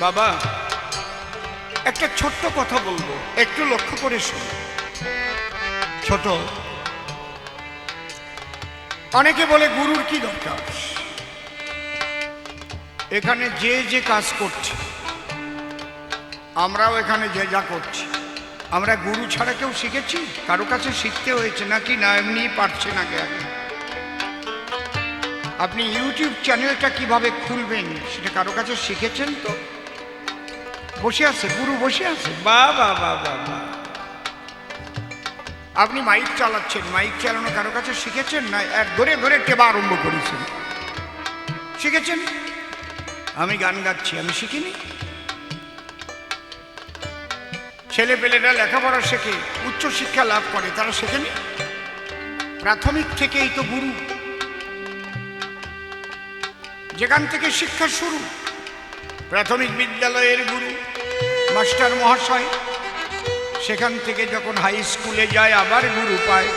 বাবা একটা ছোট্ট কথা বলবো, একটু লক্ষ্য করে শুনো। ছোট, অনেকে বলে গুরুর কি দরকার। এখানে যে যে কাজ করছে, আমরাও এখানে যে যা করছি, আমরা গুরু ছাড়া কেউ শিখেছি? কারো কাছে শিখতে হয়েছে নাকি না এমনি পারছেন আগে আগে? আপনি ইউটিউব চ্যানেলটা কিভাবে খুলবেন সেটা কারো কাছে শিখেছেন? তো বসে আছে, গুরু বসে আছে। বাহ বাহ বাহ বাহ বাহ। আপনি মাইক চালাচ্ছেন, মাইক চালানো কারো কাছে শিখেছেন? না এক ধরে ধরে টেবা আরম্ভ করেছেন, শিখেছেন? আমি গান গাচ্ছি, আমি শিখিনি? ছেলে পেলেরা লেখাপড়া শেখে, উচ্চশিক্ষা লাভ করে, তারা শেখেনি? প্রাথমিক থেকেই তো গুরু, যেখান থেকে শিক্ষা শুরু। প্রাথমিক বিদ্যালয়ের গুরু মাস্টার মহাশয়, সেখান থেকে যখন হাই স্কুলে যায় আবার গুরু পায়,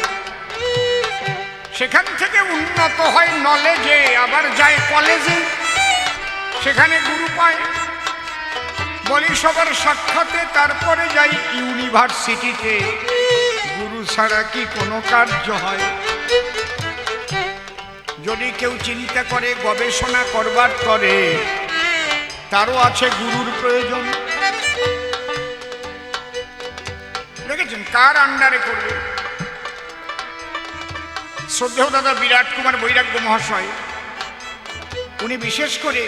সেখান থেকে উন্নত হয় নলেজে, আবার যায় কলেজে, সেখানে গুরু পায়। বলি সবার সাক্ষাতে, তারপরে যাই ইউনিভার্সিটিতে। গুরু ছাড়া কি কোনো কার্য হয়? যদি কেউ চিন্তা করে গবেষণা করবার করে, তারও আছে গুরুর প্রয়োজন। দেখেছেন কার আন্ডারে করবে? শ্রদ্ধেয় দাদা বিরাট কুমার বৈরাগ্য মহাশয়, উনি বিশেষ করে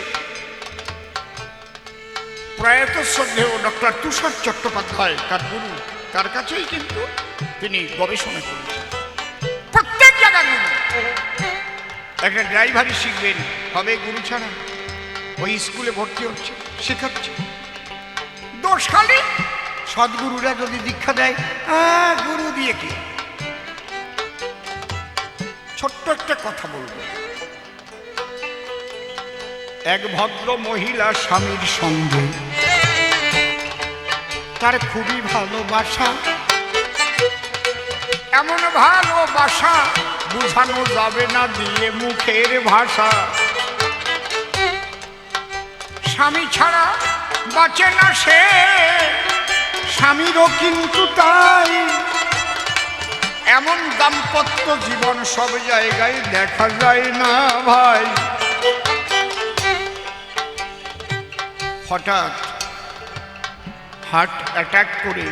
প্রয়াত শ্রদ্ধেয় ডক্টর তুষার চট্টোপাধ্যায় তার গুরু, তার কাছেই কিন্তু তিনি গবেষণা করেছেন। প্রত্যেক জায়গায় গুরু। একটা ড্রাইভারই শিখবেন হবে গুরু ছাড়া? ওই স্কুলে ভর্তি হচ্ছে, শেখাচ্ছে, দোষ খালি সদ্গুরুরা যদি দীক্ষা দেয়, গুরু দিয়ে কি? ছোট্ট একটা কথা বলবো। এক ভদ্র মহিলা স্বামীর সঙ্গে, তার খুবই ভালোবাসা, এমন ভালোবাসা বুঝানো যাবে না দিয়ে মুখের ভাষা। স্বামী ছাড়া বাঁচে না সে, স্বামীরও কিন্তু তাই। এমন দাম্পত্য জীবন সব জায়গায় দেখা যায় না ভাই। হঠাৎ হার্ট অ্যাটাক করে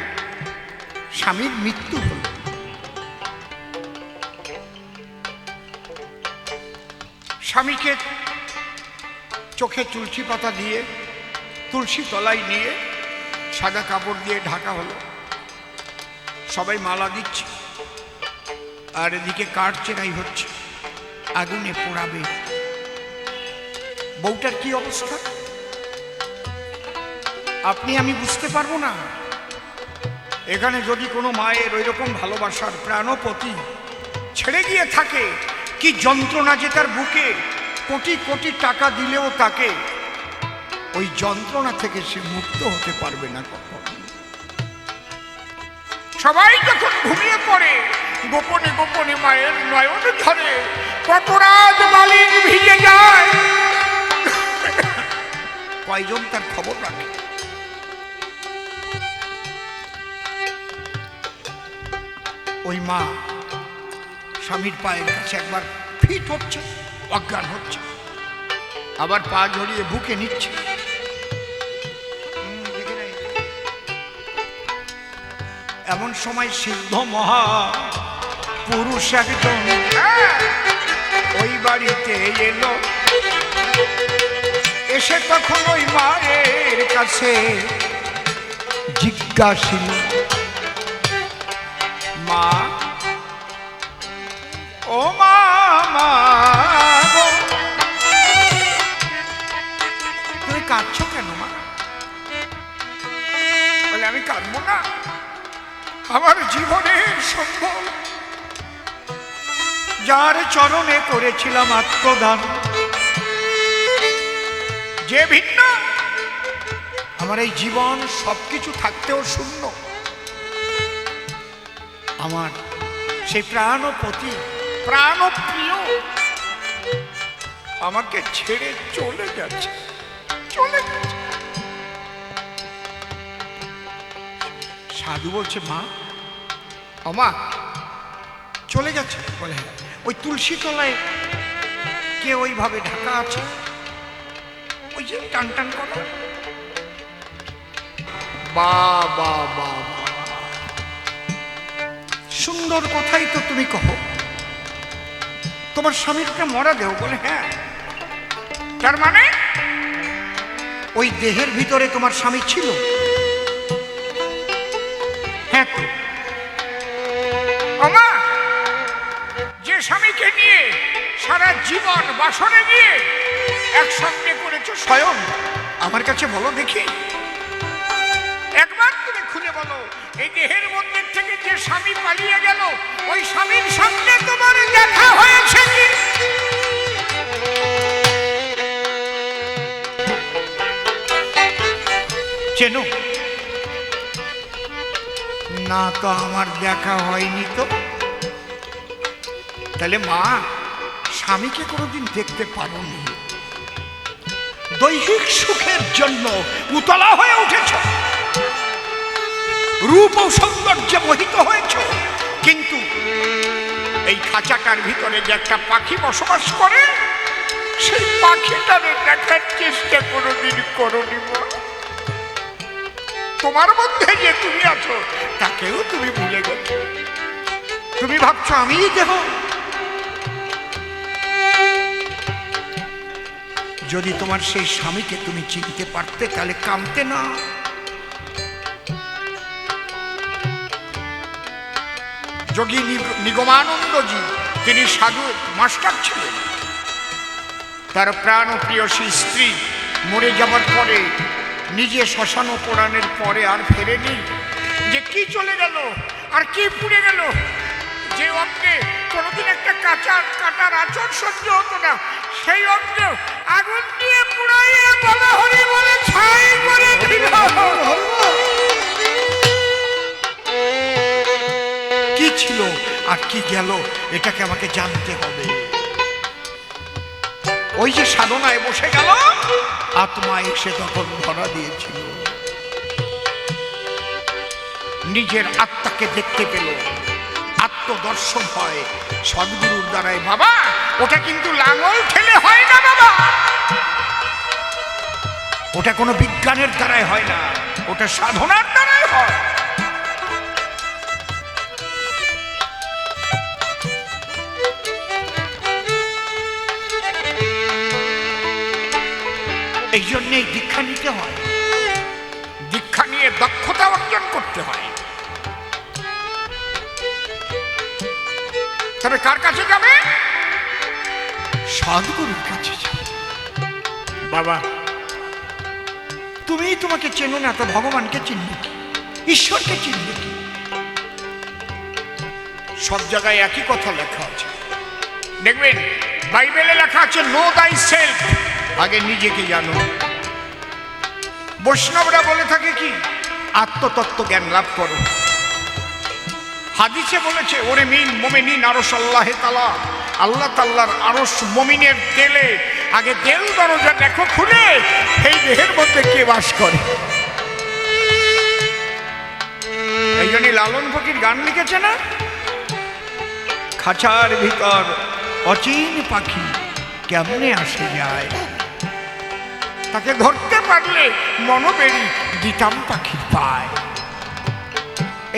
স্বামীর মৃত্যু হল। স্বামীকে চোখে তুলসী পাতা দিয়ে তুলসী তলায় নিয়ে সাদা কাপড় দিয়ে ঢাকা হলো। সবাই মালা দিচ্ছে, আর এদিকে কাঠ চেরাই হচ্ছে, আগুনে পোড়াবে। বউটার কি অবস্থা আপনি আমি বুঝতে পারবো না। এখানে যদি কোনো মায়ের ওই রকম ভালোবাসার প্রাণপতি ছেড়ে গিয়ে থাকে, কি যন্ত্রণা যে তার বুকে। কোটি কোটি টাকা দিলেও তাকে ওই যন্ত্রণা থেকে সে মুক্ত হতে পারবে না কখন। সবাই যখন ঘুমিয়ে পড়ে, গোপনে গোপনে মায়ের নয়ন ধরে কপরাজ মালিক ভিজে যায়। কয়জন তার খবর রাখে? ওই মা স্বামীর পায়ের কাছে একবার ফিট হচ্ছে, অজ্ঞান হচ্ছে, আবার পা জড়িয়ে বুকে নিচ্ছে। এমন সময় সিদ্ধ মহা পুরুষ একজন ওই বাড়িতে এলো। এসে তখন ওই মায়ের কাছে জিজ্ঞাসিল, মা, ও মা, তুমি কাঁদছো কেন মা? বলে আমি কাঁদবো না, আমার জীবনের সম্ভব, যার চরণে করেছিলাম আত্মদান, যে ভিন্ন, আমার এই জীবন সবকিছু থাকতেও শূন্য। আমার সেই প্রাণপতি, প্রাণপ্রিয় আমাকে ছেড়ে চলে গেছে, চলে গেছে। সাধু বলছে, মা অমা চলে গেছে? বলে হ্যাঁ। ওই তুলসী তলায় কে ওইভাবে ঢাকা আছে, ওই যে টান টান করো। বা বা বা, সুন্দর কথাই তো তুমি কহো, তোমার স্বামীরকে মরা দেও? বলে হ্যাঁ। তার মানে ওই দেহের ভিতরে তোমার স্বামী ছিল? হ্যাঁ তো। আমা যে স্বামীকে নিয়ে সারা জীবন বাসনে গিয়ে একসঙ্গে করেছো স্বয়ং, আমার কাছে বলো দেখি, একবার তুমি খুলে বলো, এই দেহের মধ্যে থেকে যে স্বামী পালিয়ে গেল, ওই স্বামীর সঙ্গে তোমার দেখা হয়েছে কি? চেনো না তো? আমার দেখা হয়নি তো। তাহলে মা স্বামীকে কোনোদিন দেখতে পারোনি, দৈহিক সুখের জন্য উতলা হয়ে উঠেছ, রূপ ও সৌন্দর্যে মোহিত হয়েছ, কিন্তু এই খাঁচাটার ভিতরে যে একটা পাখি বসবাস করে, সেই পাখিটারে দেখার চেষ্টা কোনোদিন করোনি মা। তোমার মধ্যে যে তুমি আছো তাকেও তুমি ভুলে গেছো। তুমি ভাবছো আমিই দেহ। যদি তোমার সেই স্বামীকে তুমি চিনতে পারতে তাহলে কামতে না। যোগী নিগমানন্দজি তিনি সাধু মাস্টার ছিলেন। তার প্রাণ প্রিয়সী স্ত্রী মরে যাবার পরে, নিজে শ্মশান পোড়ানোর পরে আর ফেরেনি। যে কি চলে গেল আর কি পুড়ে গেল, যে অঙ্গে কোনোদিন একটা কাটার আচর সহ্য হতো না, সেই অঙ্গে আগুন দিয়ে পুড়াইয়ে বলা হরি বলে ছাই করে দিল। কি ছিল আর কি গেল, এটাকে আমাকে জানতে হবে। ওই যে সাধনায় বসে গেল, আত্মা এসে তখন ধরা দিয়েছিল, নিজের আত্মাকে দেখতে পেল, আত্মদর্শন হয় সদ্গুরুর দ্বারাই। বাবা ওটা কিন্তু লাঙল ঠেলে হয় না বাবা, ওটা কোনো বিজ্ঞানের দ্বারাই হয় না, ওটা সাধনার দ্বারাই হয়। এই জন্যেই দীক্ষা নিতে হয়, দীক্ষা নিয়ে দক্ষতা অর্জন করতে হয়। তবে কার কাছে যাবে? সদ্গুরুর কাছে যাবে। বাবা তুমি তোমাকে চেনো না তো ভগবানকে চিনবে কি, ঈশ্বরকে চিনবে কি? সব জায়গায় একই কথা লেখা আছে, দেখবেন বাইবেলে লেখা আছে নো দাই সেলফ, আগে নিজেকে জানো। বৈষ্ণবরা বলে থাকে কি, আত্মতত্ত্ব জ্ঞান লাভ করো। হাদিসে বলেছে ওরে মোমেনিন আরশ আল্লাহে তাআলা, আল্লাহ তাআলার আরশ মুমিনের দেলে, আগে দেল দরজা দেখো খুলে, এই দেহের মধ্যে কে বাস করে। এই জন্যই লালন ফকির গান লিখেছে না, খাঁচার ভিতর অচিন পাখি কেমনে আসে যায়, তাকে ধরতে পারলে মনোবেড়ি দিতাম পাখি পায়।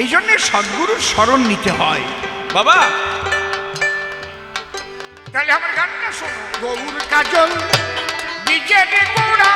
এই জন্য সদ্গুরুর শরণ নিতে হয় বাবা। তাহলে আমার গানটা শোনো, গৌর কাজল বিজের গোড়া,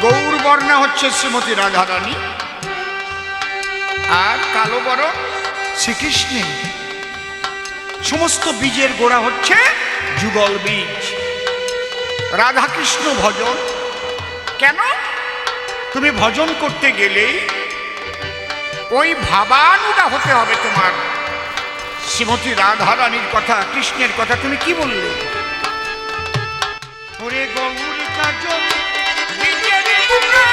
গৌর বর্ণা হচ্ছে শ্রীমতী রাধারানী, আর কালো বরণ শ্রীকৃষ্ণের। সমস্ত বীজের গোড়া হচ্ছে যুগল বীজ, রাধাকৃষ্ণ ভজন। কেন? তুমি ভজন করতে গেলেই ওই ভাবানুগা হতে হবে তোমার। শ্রীমতী রাধারানীর কথা, কৃষ্ণের কথা তুমি কি বললে? ওরে গৌর কাজল বীজের গোড়া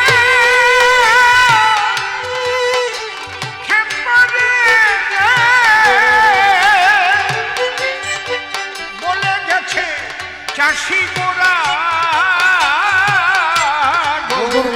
বলে গেছে চাষি গোড়া গৌর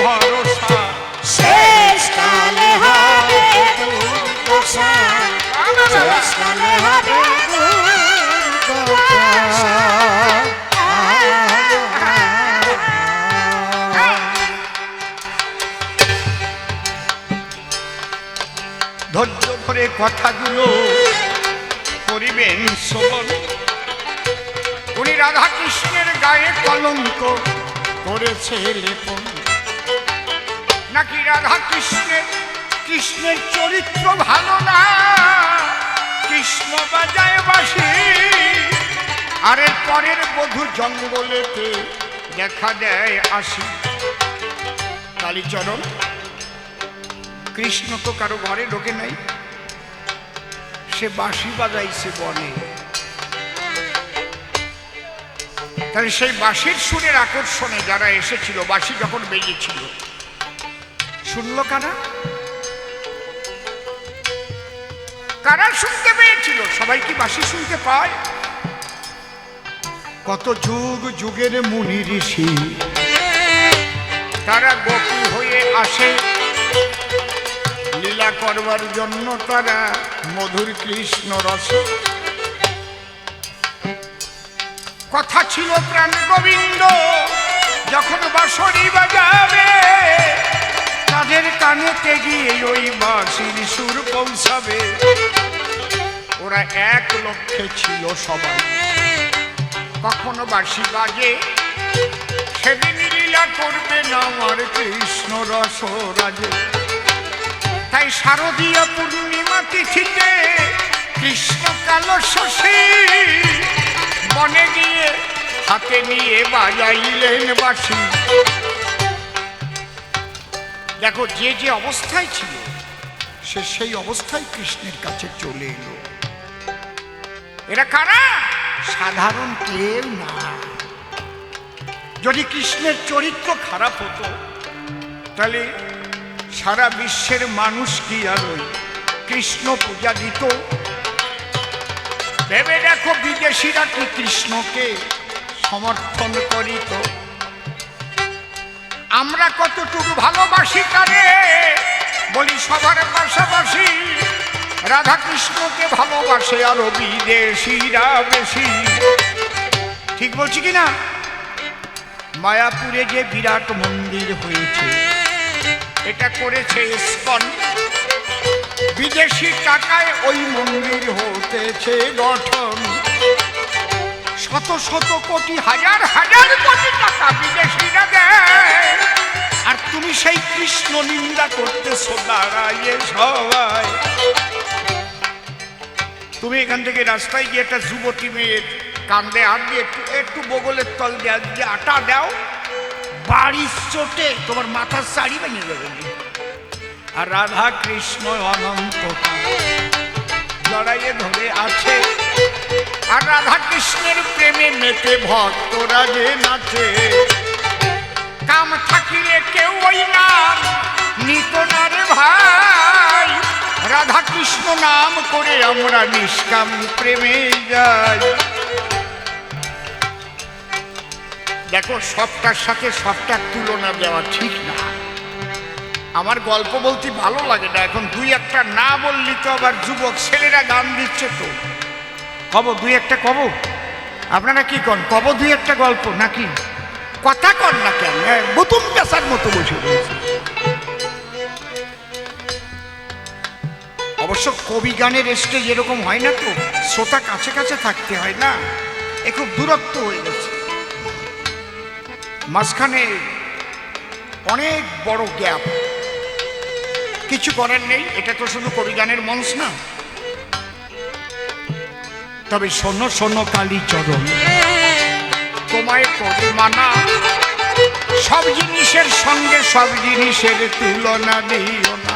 ভরসা শেষ কালে হবে দুর্দশা, শেষ কালে হবে দুর্দশা। ধৈর্য ধরে কথাগুলো করিবেন শ্রবণ। উনি রাধা কৃষ্ণের গায়ে কলঙ্ক করেছে লেপন, নাকি রাধা কৃষ্ণের চরিত্র ভালো না? কৃষ্ণ বাজায় বাঁশি আর এর পরের বধূ জঙ্গলেতে দেখা দেয় আসি। কালীচরণ, কৃষ্ণ তো কারো ঘরে ঢোকে নাই, সে বাঁশি বাজাইছে বনে। তাহলে সেই বাঁশির সুরের আকর্ষণে যারা এসেছিল, বাঁশি যখন বেজেছিল, শুনলো কারা? কারা শুনতে পেয়েছিল? সবাই কি বাঁশি শুনতে পায়? কত যুগ যুগের মুনি ঋষি তারা গোপী হয়ে আসে লীলা করবার জন্য, তারা মধুর কৃষ্ণ রসে। কথা ছিল প্রাণ গোবিন্দ যখন বাঁশরি বাজাবে, তাদের কানেতে গিয়ে ওই বাঁশির সুর পৌঁছাবে। ওরা এক লক্ষ্যে ছিল সবাই, কখনো বাঁশি বাজে সেদিন লীলা করবে না আমার কৃষ্ণ রস রাজে। তাই শারদীয় পূর্ণিমা তিথিতে কৃষ্ণ কালো শশী বনে গিয়ে হাতে নিয়ে বাজাইলেন বাঁশি। দেখো, যে যে অবস্থায় ছিল সে সেই অবস্থায় কৃষ্ণের কাছে চলে এলো। এরা কারা? সাধারণ কেউ না। যদি কৃষ্ণের চরিত্র খারাপ হতো তাহলে সারা বিশ্বের মানুষ কি আর ওই কৃষ্ণ পূজা দিত? ভেবে দেখো, বিদেশিরা কি কৃষ্ণকে সমর্থন করিত? আমরা কতটুকু ভালোবাসি কারে বলি, সবার পাশাপাশি রাধা কৃষ্ণকে ভালোবাসে আরো বিদেশিরা বেশি। ঠিক বলছি কিনা? মায়াপুরে যে বিরাট মন্দির হয়েছে, এটা করেছে ইস্কন। বিদেশি টাকায় ওই মন্দির হতেছে গঠন। শত শত কোটি, হাজার হাজার কোটি টাকা বিদেশিরা দেয়, আর তুমি সেই কৃষ্ণ নিন্দা করতেছো দাঁড়াইয়ে সবাই। তুমি এখান থেকে রাস্তায় গিয়ে একটা যুবতী মেয়ের কান্দে হাত দিয়ে একটু বগলের তল দিয়ে আটা দাও, বাড়ির চোটে তোমার মাথার শাড়ি ভেঙে যাবে। আর রাধা কৃষ্ণ অনন্ত জড়াইয়ে ধরে আছে, আর রাধা কৃষ্ণের প্রেমে মেতে ভক্তরা যে নাচে। কাম থাকিলে কেউ ওই নাম নিত না রে ভাই, রাধা কৃষ্ণ নাম করে আমরা নিষ্কাম প্রেমে যাই। দেখো, সবটার সাথে সবটার তুলনা দেওয়া ঠিক না। আমার গল্প বলতে ভালো লাগে না, এখন দুই একটা না বললি তো আবার যুবক ছেলেরা গান দিচ্ছে তো। কব দুই একটা কব, আপনারা কি কন, কব দুই একটা গল্প নাকি? কথা কন না কেন, বুতুম পেশার মতো বসে রয়েছে। অবশ্য কবি গানের স্টেজ এরকম হয় না তো, শ্রোতা কাছে কাছে থাকতে হয় না, এ খুব দূরত্ব হয়ে গেছে, মাঝখানে অনেক বড় গ্যাপ। কিছু করার নেই, এটা তো শুধু কবি গানের মঞ্চ না। তবে শোনো শোনো কালীচরণ, তোমায় করি মানা, সব জিনিসের সঙ্গে সব জিনিসের তুলনা দিও না।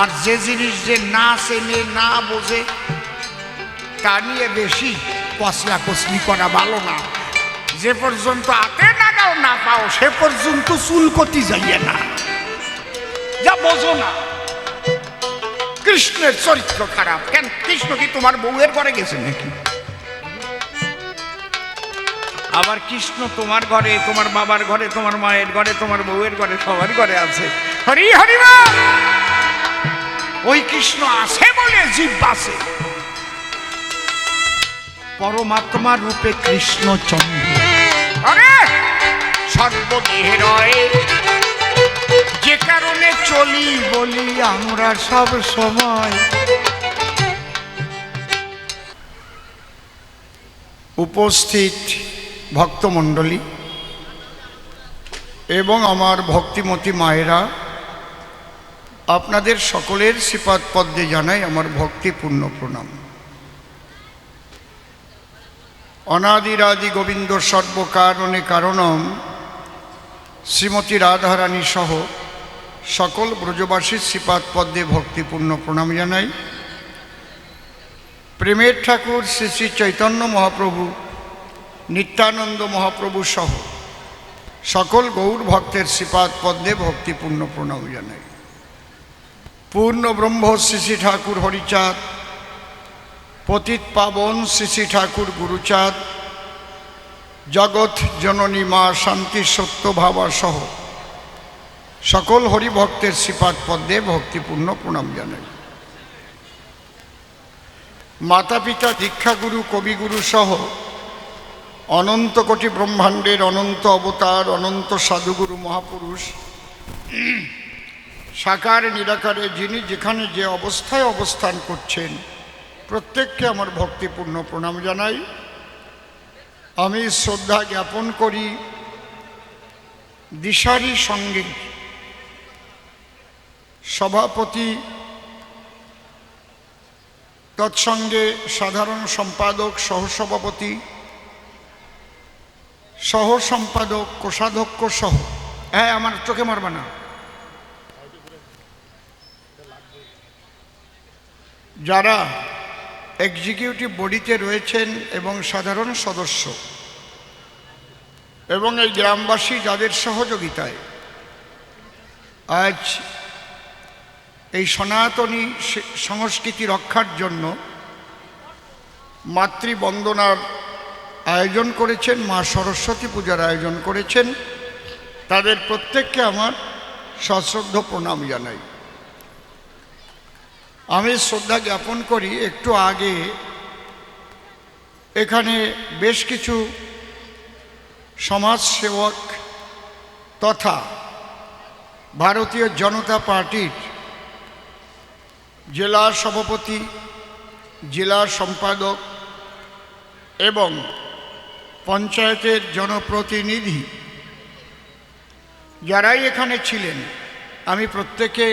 আর যে জিনিস যে না চেনে না বোঝে তা নিয়ে বেশি কসলা কসলি করা ভালো না। যে পর্যন্ত হাতে নাগাল না পাও সে পর্যন্ত চুলকতি যাইয়ে না, যা বোঝো না। কৃষ্ণের চরিত্র খারাপ কেন? কৃষ্ণ কি তোমার বউয়ের ঘরে গেছে নাকি? আবার কৃষ্ণ তোমার ঘরে, তোমার বাবার ঘরে, তোমার মায়ের ঘরে, তোমার বউয়ের ঘরে, সবার ঘরে আছে। হরি হরি বল। ওই কৃষ্ণ আছে বলে জীব আছে। পরমাত্মা রূপে কৃষ্ণ চন্দ্র, আরে সর্বদেহে রয়ে, যে কারণে চলি বলি আমরা সব সময়। উপস্থিত ভক্তমণ্ডলী এবং আমার ভক্তিমতী মায়েরা, আপনাদের সকলের শ্রীপাদ পদ্মে জানাই আমার ভক্তিপূর্ণ প্রণাম। অনাদিরাদি গোবিন্দ সর্বকারণে কারণম শ্রীমতী রাধারানী সহ সকল ব্রজবাসীর শ্রীপাদ পদ্মে ভক্তিপূর্ণ প্রণাম জানাই। প্রেমের ঠাকুর শ্রী শ্রী চৈতন্য মহাপ্রভু, নিত্যানন্দ মহাপ্রভু সহ সকল গৌর ভক্তের শ্রীপাদ পদ্মে ভক্তিপূর্ণ প্রণাম জানাই। পূর্ণ ব্রহ্ম শ্রী শ্রী ঠাকুর হরিচাঁদ, পতিত পাবন শ্রী শ্রী ঠাকুর গুরুচাঁদ, জগৎ জননী মা শান্তি সত্য ভাবা সহ সকল হরিভক্তের শ্রীপাদ পদ্মে ভক্তিপূর্ণ প্রণাম জানাই। মাতা পিতা, দীক্ষাগুরু, কবিগুরু সহ অনন্ত কোটি ব্রহ্মাণ্ডের অনন্ত অবতার, অনন্ত সাধুগুরু মহাপুরুষ, সাকার নিরাকারে যিনি যেখানে যে অবস্থায় অবস্থান করছেন প্রত্যেককে আমার ভক্তিপূর্ণ প্রণাম জানাই। আমি শ্রদ্ধা জ্ঞাপন করি দিশারি সঙ্গে সভাপতি, তৎসঙ্গে সাধারণ সম্পাদক, সহসভাপতি, সহ সম্পাদক, কোষাধ্যক্ষ সহ, হ্যাঁ আমার চোখে মারবা না, যারা এক্সিকিউটিভ বডিতে রয়েছেন এবং সাধারণ সদস্য এবং এই গ্রামবাসী যাদের সহযোগিতায় আজ এই সনাতনী সংস্কৃতি রক্ষার জন্য মাতৃবন্দনার আয়োজন করেছেন, মা সরস্বতী পূজার আয়োজন করেছেন, তাদের প্রত্যেককে আমার সশ্রদ্ধ প্রণাম জানাই। আমি শ্রদ্ধা জ্ঞাপন করি, একটু আগে এখানে বেশ কিছু সমাজসেবক তথা ভারতীয় জনতা পার্টির জেলা সভাপতি, জেলা সম্পাদক এবং পঞ্চায়েতের জনপ্রতিনিধি যারাই এখানে ছিলেন, আমি প্রত্যেকে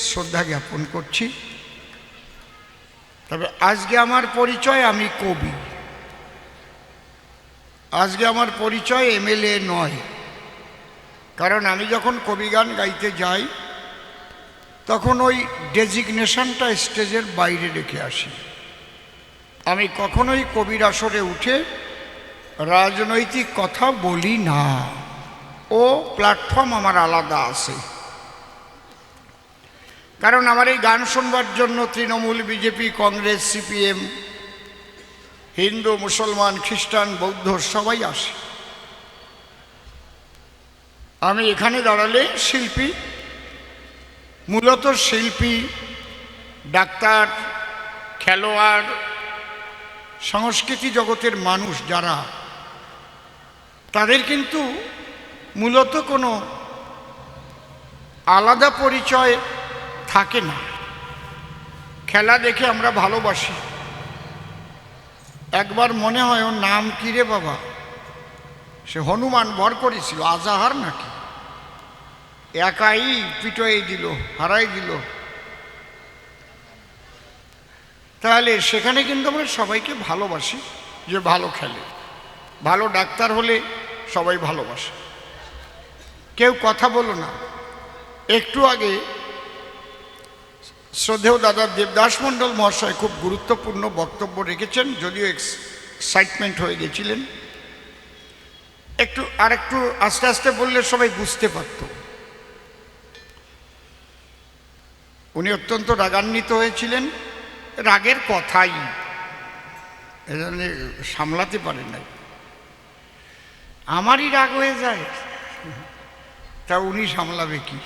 শ্রদ্ধা জ্ঞাপন করছি। তবে আজকে আমার পরিচয়, আমি কবি। আজকে আমার পরিচয় এমএলএ নয়, কারণ আমি যখন কবি গান গাইতে যাই তখন ওই ডেজিগনেশনটা স্টেজের বাইরে রেখে আসি। আমি কখনোই কবির আসরে উঠে রাজনৈতিক কথা বলি না, ও প্ল্যাটফর্ম আমার আলাদা আছে। কারণ আমার এই গান শুনবার জন্য তৃণমূল, বিজেপি, কংগ্রেস, সিপিএম হিন্দু, মুসলমান, খ্রিস্টান, বৌদ্ধ সবাই আসে। আমি এখানে দাঁড়ালে শিল্পী, মূলত শিল্পী, ডাক্তার, খেলোয়াড়, সংস্কৃতি জগতের মানুষ যারা, তাদের কিন্তু মূলত কোনো আলাদা পরিচয় থাকে না। খেলা দেখে আমরা ভালোবাসি। একবার মনে হয় ওর নাম কি রে বাবা, সে হনুমান বর করেছিল, আজাহার নাকি, একাই পিটোই দিল, হারাই দিল। তাহলে সেখানে কিন্তু আমরা সবাইকে ভালোবাসি, যে ভালো খেলে। ভালো ডাক্তার হলে সবাই ভালোবাসে। কেউ কথা বলো না। একটু আগে শ্রদ্ধেয় দাদা দেবদাস মণ্ডল মহাশয় খুব গুরুত্বপূর্ণ বক্তব্য রেখেছেন, যদিও এক্সাইটমেন্ট হয়ে গেছিলেন। একটু আস্তে আস্তে বললে সবাই বুঝতে পারত। উনি অত্যন্ত রাগান্বিত হয়েছিলেন, রাগের কথাই এজন্য সামলাতে পারেন নাই। আমারই রাগ হয়ে যায়, তা উনি সামলাবে কি?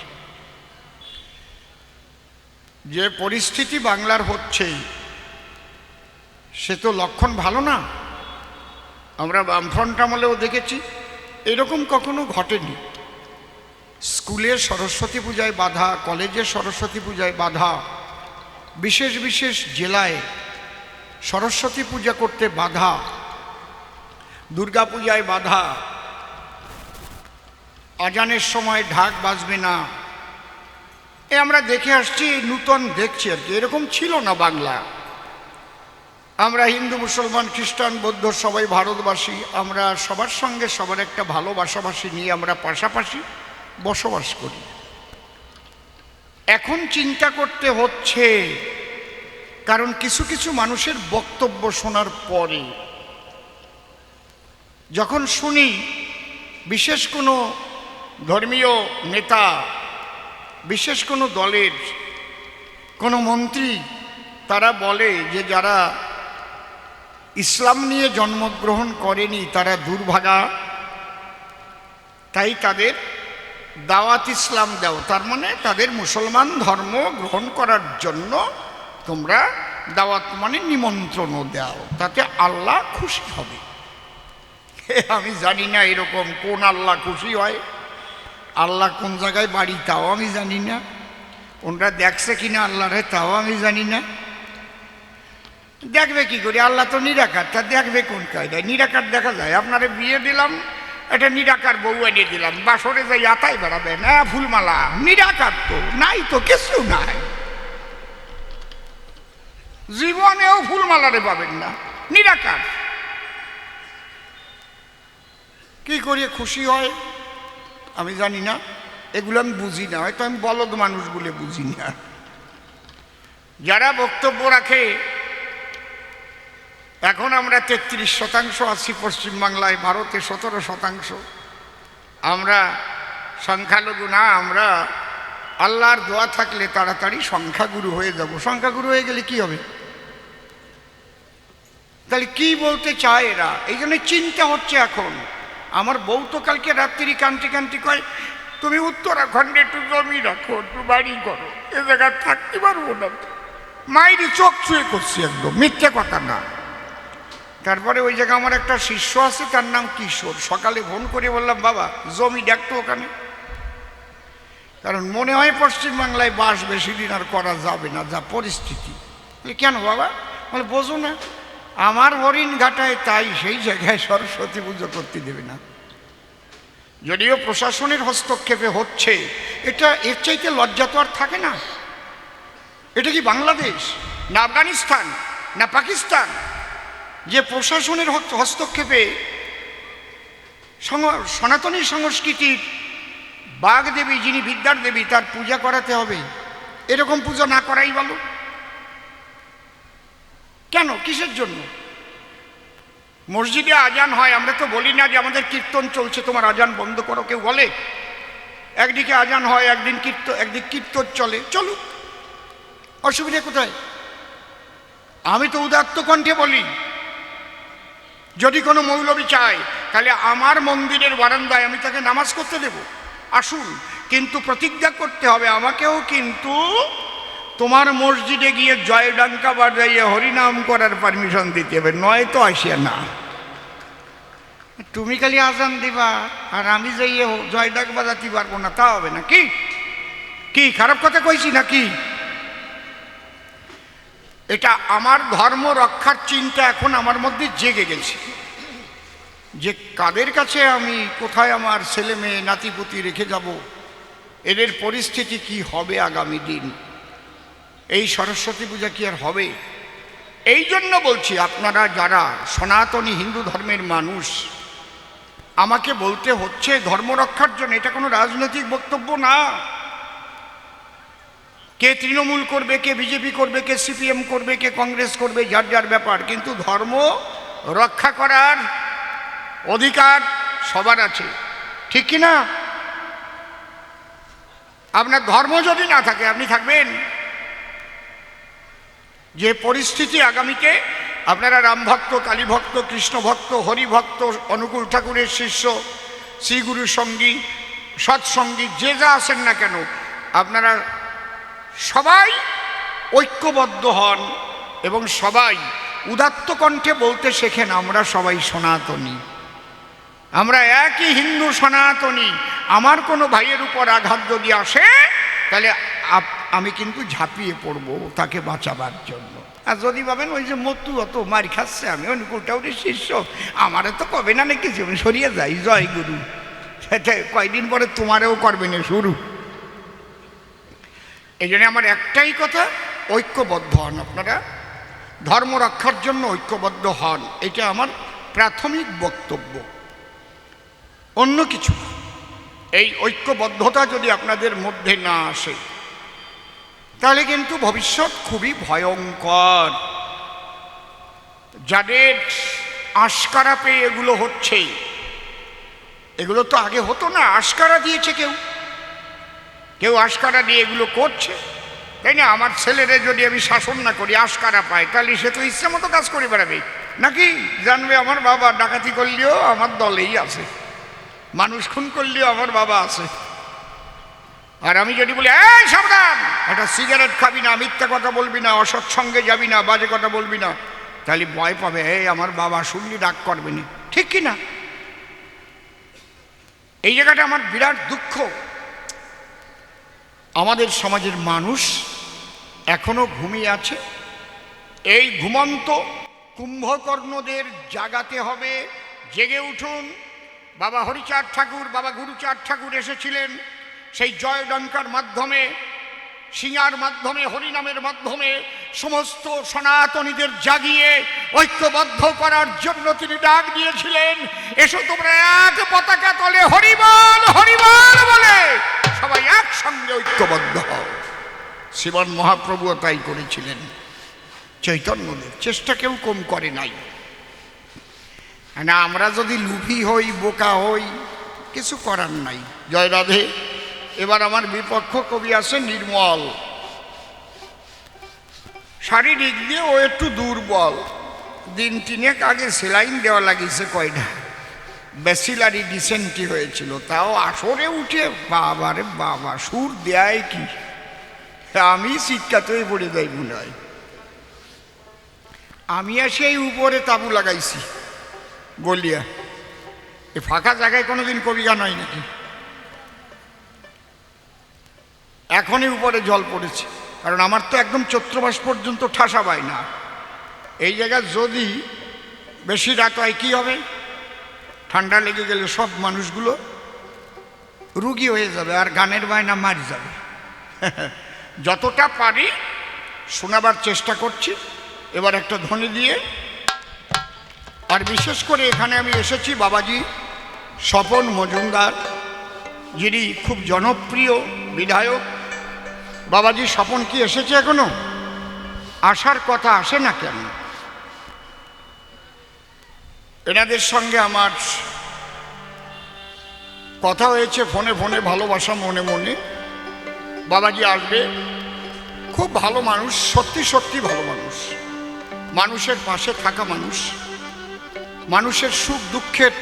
যে পরিস্থিতি বাংলার হচ্ছে সে তো লক্ষণ ভালো না। আমরা বামফ্রন্ট আমলেও দেখেছি, এরকম কখনো ঘটেনি। স্কুলে সরস্বতী পূজায় বাধা, কলেজে সরস্বতী পূজায় বাধা, বিশেষ বিশেষ জেলায় সরস্বতী পূজা করতে বাধা, দুর্গা পূজায় বাধা, আজানের সময় ঢাক বাজবে না। এ আমরা দেখে আসছি, নূতন দেখছি আর কি। এরকম ছিল না বাংলা। আমরা হিন্দু, মুসলমান, খ্রিস্টান, বৌদ্ধ সবাই ভারতবাসী। আমরা সবার সঙ্গে সবার একটা ভালোবাসাবাসি নিয়ে আমরা পাশাপাশি বসবাস করি। এখন চিন্তা করতে হচ্ছে, কারণ কিছু কিছু মানুষের বক্তব্য শোনার পরে যখন শুনি বিশেষ কোনো ধর্মীয় নেতা, বিশেষ কোনো দলের কোনো মন্ত্রী, তারা বলে যে যারা ইসলাম নিয়ে জন্মগ্রহণ করেনি তারা দুর্ভাগা, তাই তাদের দাওয়াত ইসলাম দাও। তার মানে তাদের মুসলমান ধর্ম গ্রহণ করার জন্য তোমরা দাওয়াত মানে নিমন্ত্রণও দাও, তাতে আল্লাহ খুশি হবে। আমি জানি না এরকম কোন আল্লাহ খুশি হয়, আল্লাহ কোন জায়গায় বাড়ি তাও আমি জানি না, ওনরা দেখছে কিনা আল্লাহরে তাও আমি জানি না। দেখবে কি করে? আল্লাহ তো নিরাকার, তা দেখবে কোন কায়দায়? নিরাকার দেখা যায়? আপনারে বিয়ে দিলাম, এটা নিরাকার বউ এনে দিলাম, বাসরে যাই আতাই বেড়াবে না, ফুলমালা, নিরাকার তো নাই, তো কিছু নাই। জীবনেও ফুলমালারে পাবেন না, নিরাকার। কি করে খুশি হয় আমি জানি না, এগুলো আমি বুঝি না, হয়তো আমি বলদ মানুষ বলে বুঝি না। যারা বক্তব্য রাখে, এখন আমরা 33% আছি পশ্চিমবাংলায়, ভারতে 17%। আমরা সংখ্যালঘু না, আমরা আল্লাহর দোয়া থাকলে তাড়াতাড়ি সংখ্যাগুরু হয়ে যাব। সংখ্যাগুরু হয়ে গেলে কি হবে? তাহলে কি বলতে চায় এরা? এই জন্য চিন্তা হচ্ছে এখন। আমার বউ তো কালকে রাত্রি কান্তি কান্তি কয়, তুমি উত্তরাখণ্ডে একটু জমি রাখো, একটু বাড়ি করো, এ জায়গায় থাকতে পারবো না। মায়েরই চোখ ছুঁয়ে করছি, একদম মিথ্যে কথা না। তারপরে ওই জায়গায় আমার একটা শিষ্য আছে, তার নাম কিশোর। সকালে ফোন করে বললাম, বাবা জমি দেখতো ওখানে, কারণ মনে হয় পশ্চিমবাংলায় বাস বেশি দিন আর করা যাবে না, যা পরিস্থিতি। কেন বাবা? বলে বোঝো না, আমার হরিণ ঘাটায় তাই সেই জায়গায় সরস্বতী পুজো করতে দেবে না। যদিও প্রশাসনের হস্তক্ষেপে হচ্ছে, এটা এর চাইতে লজ্জা তো আর থাকে না। এটা কি বাংলাদেশ না আফগানিস্তান না পাকিস্তান যে প্রশাসনের হস্তক্ষেপে সনাতনী সংস্কৃতির বাগদেবী, যিনি বিদ্যার দেবী, তার পূজা করাতে হবে? এরকম পূজা না করাই ভালো। কেন? কিসের জন্য? মসজিদে আজান হয়, আমরা তো বলি না যে আমাদের কীর্তন চলছে, তোমার আজান বন্ধ করো। কেউ বলে? একদিকে আজান হয়, একদিকে কীর্তন চলে, চলুক, অসুবিধা কোথায়? আমি তো উদাত্ত কণ্ঠে বলি, যদি কোনো মৌলবি চায় তাহলে আমার মন্দিরের বারান্দায় আমি তাকে নামাজ করতে দেব, আসুন, কিন্তু প্রতিজ্ঞা করতে হবে আমাকেও কিন্তু তোমার মসজিদে গিয়ে জয়ডঙ্কা বাজাইয়ে হরিনাম করার পারমিশন দিতে হবে, নয়তো আসিয়া না। তুমি খালি আজান দিবা আর আমি যাইয়ে জয়ডাক বাজাতে পারবো না, তা হবে না। কি কি খারাপ কথা কইছি নাকি? এটা আমার ধর্ম রক্ষার চিন্তা এখন আমার মধ্যে জেগে গেছে, যে কাদের কাছে আমি, কোথায় আমার ছেলে মেয়ে নাতিপুতি রেখে যাব, এদের পরিস্থিতি কি হবে আগামী দিন। এই সরস্বতী পূজা কি আর হবে? এই জন্য বলছি, আপনারা যারা সনাতনী হিন্দু ধর্মের মানুষ, আমাকে বলতে হচ্ছে ধর্ম রক্ষার জন্য, এটা কোনো রাজনৈতিক বক্তব্য না। কে তৃণমূল করবে, কে বিজেপি করবে, কে সিপিএম করবে, কে কংগ্রেস করবে, যার যার ব্যাপার, কিন্তু ধর্ম রক্ষা করার অধিকার সবার আছে, ঠিক কি না? আপনার ধর্ম যদি না থাকে আপনি থাকবেন? যে পরিস্থিতি আগামীতে, আপনারা রামভক্ত, কালীভক্ত, কৃষ্ণভক্ত, হরিভক্ত, অনুকূল ঠাকুরের শিষ্য, শ্রীগুরু সঙ্গী, সৎসঙ্গী, যে যা আছেন না কেন, আপনারা সবাই ঐক্যবদ্ধ হন এবং সবাই উদাত্ত কণ্ঠে বলতে শেখেন, আমরা সবাই সনাতনী, আমরা একই হিন্দু সনাতনী। আমার কোনো ভাইয়ের উপর আঘাত যদি আসে তাহলে আমি কিন্তু ঝাঁপিয়ে পড়বো তাকে বাঁচাবার জন্য। আর যদি ভাবেন ওই যে মতু অত মার খাচ্ছে, আমি অনুকূল ঠাকুরের শিষ্য, আমারও তো কবে না নাকি জীবন সরিয়ে যাই, জয় গুরু, কয়দিন পরে তোমারও করবে না শুরু। এই জন্য আমার একটাই কথা, ঐক্যবদ্ধ হন আপনারা, ধর্ম রক্ষার জন্য ঐক্যবদ্ধ হন, এটা আমার প্রাথমিক বক্তব্য, অন্য কিছু। এই ঐক্যবদ্ধতা যদি আপনাদের মধ্যে না আসে তাহলে কিন্তু ভবিষ্যৎ খুবই ভয়ঙ্কর। যাদের আশকারা পেয়ে এগুলো হচ্ছে, এগুলো তো আগে হতো না, আশকারা দিয়েছে কেউ, কেউ আশকারা দিয়ে এগুলো করছে, তাই না? আমার ছেলেরে যদি আমি শাসন না করি, আশকারা পায়, তাহলে সে তো ইচ্ছা মতো কাজ করে বেড়াবে নাকি? জানবে আমার বাবা ডাকাতি করলেও আমার দলেই আছে, মানুষ খুন করলেও আমার বাবা আছে। আর আমি যদি বলি এই সাবধান, একটা সিগারেট খাবি না, মিথ্যা কথা বলবি না, অসৎসঙ্গে যাবি না, বাজে কথা বলবি না, তাহলে ভয় পাবে, এই আমার বাবা শুনলি ডাক করবে না, ঠিক কি না? এই জায়গাটা আমার বিরাট দুঃখ। আমাদের সমাজের মানুষ এখনো ঘুমিয়ে আছে। এই ঘুমন্ত কুম্ভকর্ণদের জাগাতে হবে, জেগে উঠুন। বাবা হরিচাঁদ ঠাকুর, বাবা গুরুচাঁদ ঠাকুর এসেছিলেন সেই জয়ডঙ্কার মাধ্যমে, সিঙার মাধ্যমে, হরিনামের মাধ্যমে সমস্ত সনাতনীদের জাগিয়ে ঐক্যবদ্ধ করার জন্য তিনি ডাক দিয়েছিলেন, এসো তোমরা এক পতাকা তলে হরিবল হরিবল বলে সবাই একসঙ্গে ঐক্যবদ্ধ হও। শ্রীমন মহাপ্রভুও তাই করেছিলেন, চৈতন্যদেব চেষ্টা কেউ কম করে নাই। না, আমরা যদি লুভি হই, বোকা হই, কিছু করার নাই। জয় রাধে। এবার আমার বিপক্ষ কবি আছে নির্মল, শারীরিক দিয়ে ও একটু দুর্বল, দিন তিনেক আগে সেলাইন দেওয়া লাগিয়েছে কয়টা, ব্যাসিলারি ডিসেন্টি হয়েছিল, তাও আসরে উঠে বাবারে বাবা সুর দেয় কি, আমি চিৎকাতেই পড়ে যাই মনে হয়। আমি এসে এই উপরে তাবু লাগাইছি গলিয়া, এই ফাঁকা জায়গায় কোনোদিন কবি গান হয় নাকি? এখনই উপরে জল পড়েছে, কারণ আমার তো একদম চৈত্র মাস পর্যন্ত ঠাসা পায় না। এই জায়গায় যদি বেশি রাত হয় কী হবে? ঠান্ডা লেগে গেলে সব মানুষগুলো রুগী হয়ে যাবে আর গানের বায়না মারি যাবে। যতটা পারি শোনাবার চেষ্টা করছি। এবার একটা ধ্বনি দিয়ে, আর বিশেষ করে এখানে আমি এসেছি বাবাজি স্বপন মজুমদার, যিনি খুব জনপ্রিয় বিধায়ক। বাবাজি স্বপন কি এসেছে এখনো? আসার কথা, আসে না কেন? এনাদের সঙ্গে আমার কথা হয়েছে ফোনে ফোনে, ভালোবাসা মনে মনে। বাবাজি আসবে, খুব ভালো মানুষ, সত্যি সত্যি ভালো মানুষ, মানুষের পাশে থাকা মানুষ। মানুষের সুখ দুঃখের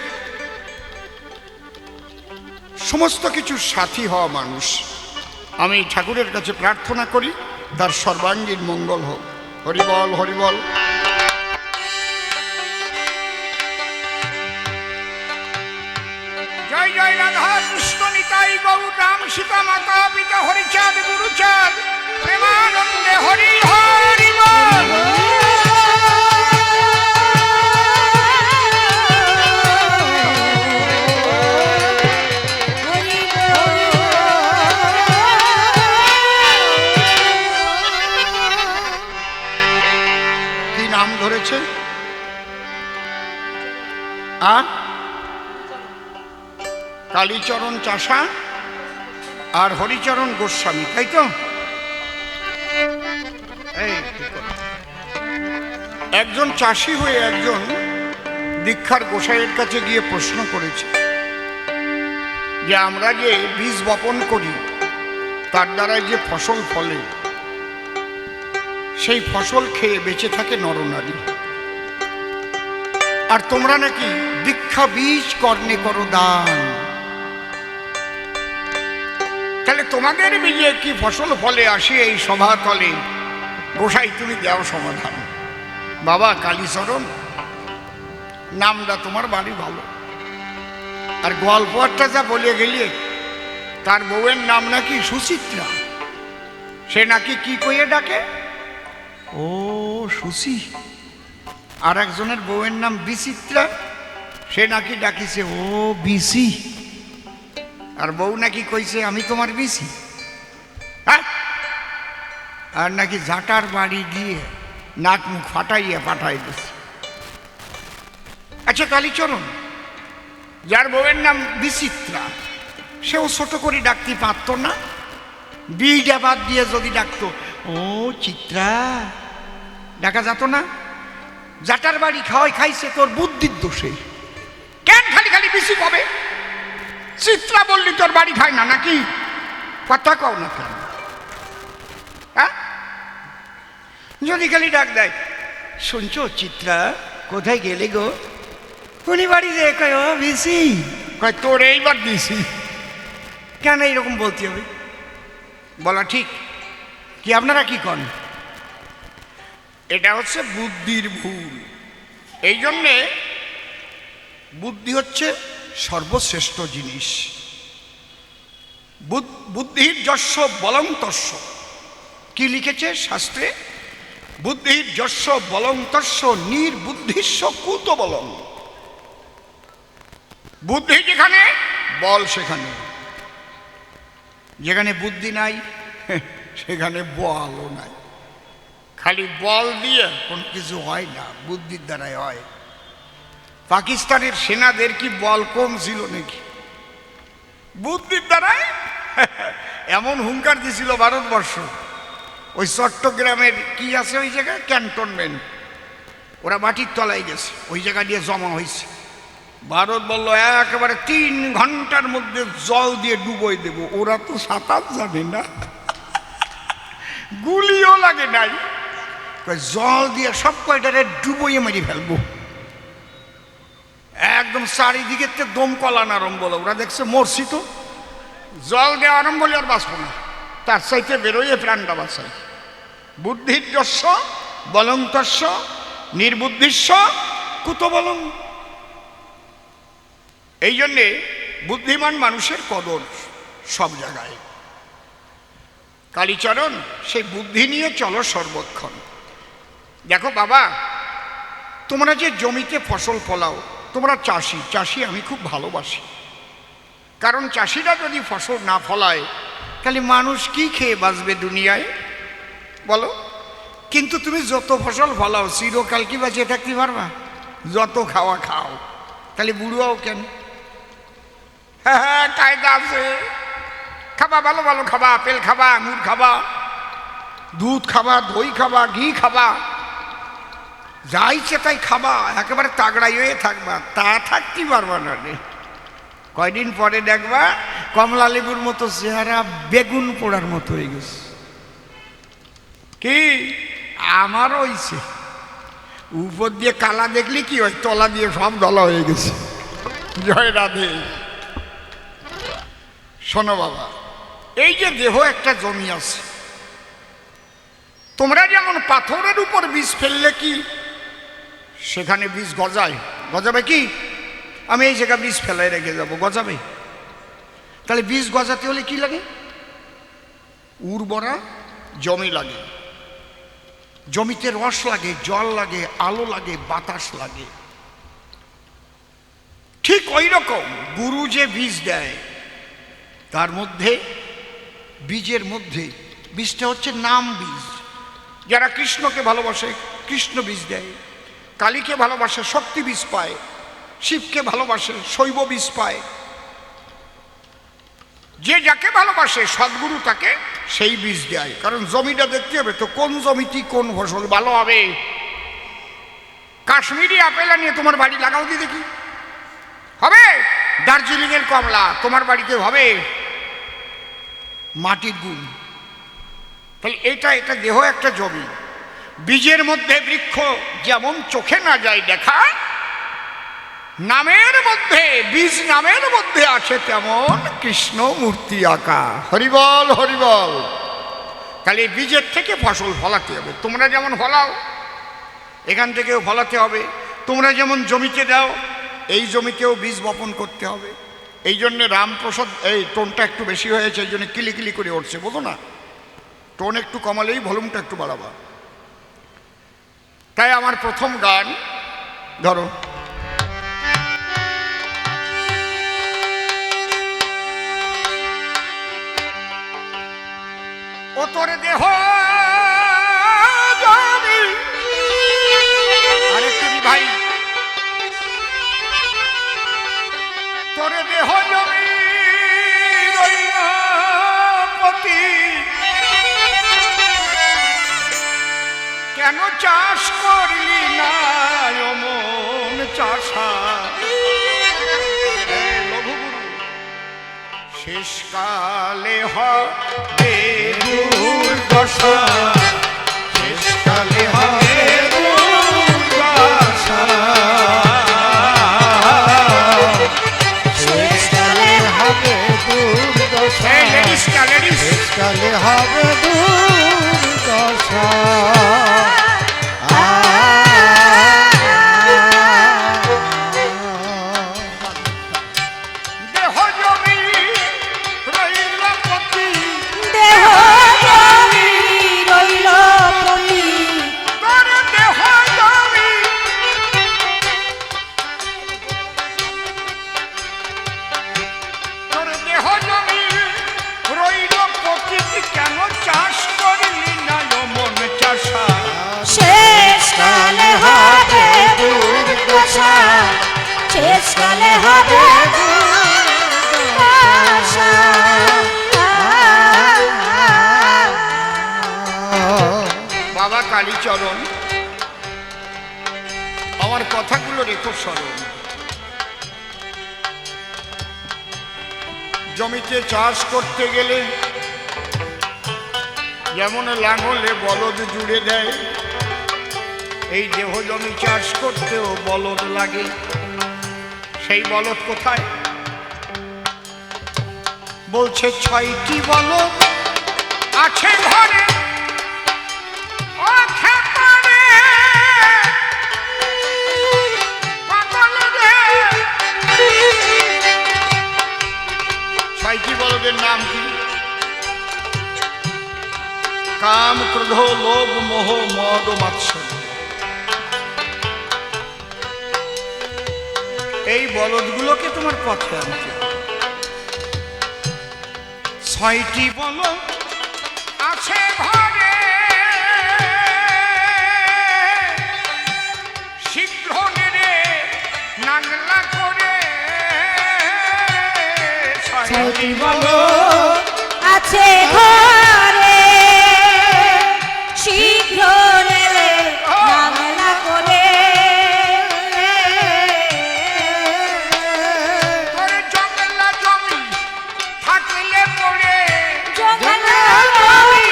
সমস্ত কিছুর সাথী হওয়া মানুষ। আমি ঠাকুরের কাছে প্রার্থনা করি তার সর্বাঙ্গীন মঙ্গল হোক। হরিবল হরিবল। জয় জয় রাধা কৃষ্ণ নিতাই গৌর রাম সীতা মাতা পিতা হরিচাঁদ গুরুচাঁদ প্রেমানন্দে হরি হরি বল। কি নাম ধরেছে? আর কালীচরণ চাষা আর হরিচরণ গোস্বামী, তাই তো? একজন চাষি হয়ে একজন দীক্ষার গোসাইয়ের কাছে গিয়ে প্রশ্ন করেছে যে আমরা যে বীজ বপন করি তার দ্বারা যে ফসল ফলে সেই ফসল খেয়ে বেঁচে থাকে নরনারী, আর তোমরা নাকি দীক্ষা বীজ কর্ণে করো দান, তাহলে তোমাদের বীজে কি ফসল ফলে আসে এই সভাতলে? গোসাই তুমি দাও সমাধান। বাবা কালীচরণ, নামটা তোমার বাড়ি ভালো, আর গল্পটা যা বলে গেলে তার বউয়ের নাম নাকি সুচিত্রা, সে নাকি কি কইয়ে ডাকে? ও সুচি। আর একজনের বউয়ের নাম বিচিত্রা, সে নাকি ডাকিছে ও বিসি, আর বউ নাকি কইছে আমি তোমার বিসি। হ্যাঁ, আর নাকি ঝাঁটার বাড়ি গিয়ে নাক মুখ ফাটাইয়া পাঠাই দিছে। আচ্ছা কালীচরণ, যার বউয়ের নাম বিচিত্রা, সেও ছোট করে ডাকতে পারত না? বিটা বাদ দিয়ে যদি ডাকতো ও চিত্রা, ডাকা যেত না? জাটার বাড়ি খাওয়াই খাইছে তোর বুদ্ধির দোষে। কেন খালি খালি বিসি কবে? চিত্রা বললি তোর বাড়ি খায় না নাকি? কথা কও না কেন? হ্যাঁ, যদি খালি ডাক দেয় শুনছো চিত্রা কোথায় গেলে গো, কোনি বাড়ি রে, কয় ও বিসি, কয় তোর এইবার দিছি। কেন এইরকম বলতে হবে? বলা ঠিক কি? আপনারা কি করেন? এটা হচ্ছে বুদ্ধির ভুল। এই জন্যে বুদ্ধি হচ্ছে সর্বশ্রেষ্ঠ জিনিস। বুদ্ধির যস্য বলং তস্য, কি লিখেছে শাস্ত্রে? বুদ্ধির যস্য বলং তস্য নির্বুদ্ধিস্য কুত বলং। বুদ্ধি যেখানে বল সেখানে, যেখানে বুদ্ধি নাই সেখানে বলও নাই। খালি বল দিয়ে কোন কিছু হয় না, বুদ্ধির দ্বারাই হয়। পাকিস্তানের সেনাদের কি বল কম ছিল নাকি? বুদ্ধির দ্বারাই এমন হুঙ্কার দিছিল ভারতবর্ষ। ওই চট্টগ্রামের কি আছে ওই জায়গায় ক্যান্টনমেন্ট, ওরা মাটির তলায় গেছে, ওই জায়গা দিয়ে জমা হয়েছে। ভারত বলল একেবারে 3 ঘন্টার মধ্যে জল দিয়ে ডুবোই দেব। ওরা তো সাঁতার জানে না, গুলিও লাগে নাই, জল দিয়ে সব কয়টারে ডুবোইয়ে মেরে ফেলবো। একদম চারিদিকে দম কলান আরম্ভ বলো। ওরা দেখছে মরছি তো, জল দেওয়া আরম্ভ বলে আর বাঁচবো না, তার চাইতে বেরোয় প্রাণটা বাঁচাই। বুদ্ধির যস্য বলং তস্য নির্বুদ্ধিস্য কুত বলং। এই জন্যে বুদ্ধিমান মানুষের কদর সব জায়গায়। কালীচরণ, সেই বুদ্ধি নিয়ে চলো সর্বক্ষণ। দেখো বাবা, তোমরা যে জমিতে ফসল ফলাও, তোমরা চাষি, চাষি আমি খুব ভালোবাসি। কারণ চাষিরা যদি ফসল না ফলায় তাহলে মানুষ কি খেয়ে বাঁচবে দুনিয়ায় বলো? কিন্তু তুমি যত ফসল ফলাও চিরকাল কি বাঁচিয়ে থাকতে পারবা? যত খাওয়া খাও, তাহলে বুড়োও কেন? হ্যাঁ হ্যাঁ, কায়দা আছে। খাবা, ভালো ভালো খাবা, আপেল খাবা, আঙুর খাবা, দুধ খাবা, দই খাবা, ঘি খাবা, যা ইচ্ছে তাই খাবা, একেবারে তাগড়াই হয়ে থাকবা। তা থাকতে পারবা না রে। কয়দিন পরে দেখবা কমলা লেবুর মতো চেহারা বেগুন পোড়ার মতো হয়ে গেছে। কি আমারও হইছে, উপর দিয়ে কালা দেখলি কি হয়, তলা দিয়ে সব দলা হয়ে গেছে। জয় রাধে। শোনো বাবা, এই যে দেহ একটা জমি আছে, তোমরা যেমন পাথরের উপর বীজ ফেললে কি সেখানে বীজ গজায়? গজাবে কি? আমি এই জায়গায় বীজ ফেলাই রেখে যাবো, গজাবে? তাহলে বীজ গজাতে হলে কি লাগে? উর্বরা জমি লাগে, জমিতে রস লাগে, জল লাগে, আলো লাগে, বাতাস লাগে। ঠিক ওই রকম গুরু যে বীজ দেয়, তার মধ্যে বীজের মধ্যে বীজটা হচ্ছে নাম বীজ। যারা কৃষ্ণকে ভালোবাসে কৃষ্ণ বীজ দেয়, কালীকে ভালোবাসে শক্তি বীজ পায়, শিবকে ভালোবাসে শৈব বীজ পায়। যে যাকে ভালোবাসে সদ্গুরু তাকে সেই বীজ দেয়। কারণ জমিটা দেখতে হবে তো, কোন জমিতে কোন ফসল ভালো হবে। কাশ্মীরি আপেল নিয়ে তোমার বাড়ি লাগাও দিয়ে দেখি, হবে? দার্জিলিং এর কমলা তোমার বাড়িতে হবে? মাটির গুণ। তাহলে এটা দেহ একটা জমি, বীজের মধ্যে বৃক্ষ যেমন চোখে না যায় দেখা, নামের মধ্যে বীজ নামের মধ্যে আছে তেমন কৃষ্ণ মূর্তি আঁকা। হরিবল হরিবল। তাহলে বীজের থেকে ফসল ফলাতে হবে। তোমরা যেমন ফলাও এখান থেকেও ফলাতে হবে। তোমরা যেমন জমিতে দাও এই জমিতেও বীজ বপন করতে হবে। এই জন্যে রামপ্রসাদ, এই টোনটা একটু বেশি হয়েছে, এই জন্য কিলিকিলি করে উঠছে, বোঝো না? টোন একটু কমালেই ভলিউমটা একটু বাড়াবা। তাই আমার প্রথম গান ধরো। ও তোর দেহ জমি, আরে তুমি ভাই, তোর দেহ জমি রইপতি, কেন চাষ করলি না অমন চাষা? লঘুগুরু, শেষকালে হবে দুর্দশা, শেষকালে হবে দুর্দশা, শেষকালে হবে দুর্দশা, শেষকালে হবে দুর্দশা। দেহ জমি রইল পতি, দেহ জমি রইল পতি, তোর দেহ জমি, তোর দেহ জমি রইল পতি, কেন চাষ করলি না অমন চাষা? শেষকালে হবে দুর্দশা, শেষকালে হবে দুর্দশা। বাবা কালীচরণ, আমার কথাগুলো রেখো স্মরণ। জমিতে চাষ করতে গেলে যেমন লাঙলে বলদ জুড়ে দেয়, এই দেহ জমি চাষ করতেও বলদ লাগে। সেই বলদ কোথায়? বলছে 6টি বলদ আছে ঘরে, ও খেপারে পাগল রে। 6টি বলদের নাম কি? কাম, ক্রোধ, লোভ, মোহ, মদ ও মাৎসর্য। এই বলদগুলোকে তোমার পথে আনতে হবে। 6টি বলদ আছে ঘরে, শীঘ্র নেড়ে নাগলা করে। 6টি বলদ আছে ঘরে, শীঘ্র নেড়ে নাগলা করে। তোর জঙ্গলা জমি থাকলে পড়ে, জঙ্গলা জমি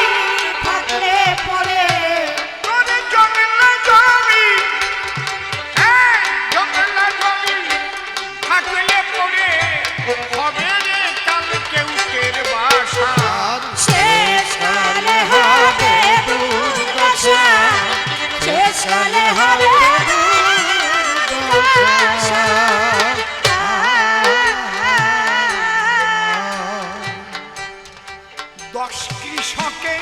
থাকলে পরে, তোর জঙ্গলা জমি হবে রে কাল কেউটের বাসা। শেষকালে হবে দুর্দশা, শেষকালে হবে দুর্দশা। দশ কৃষকে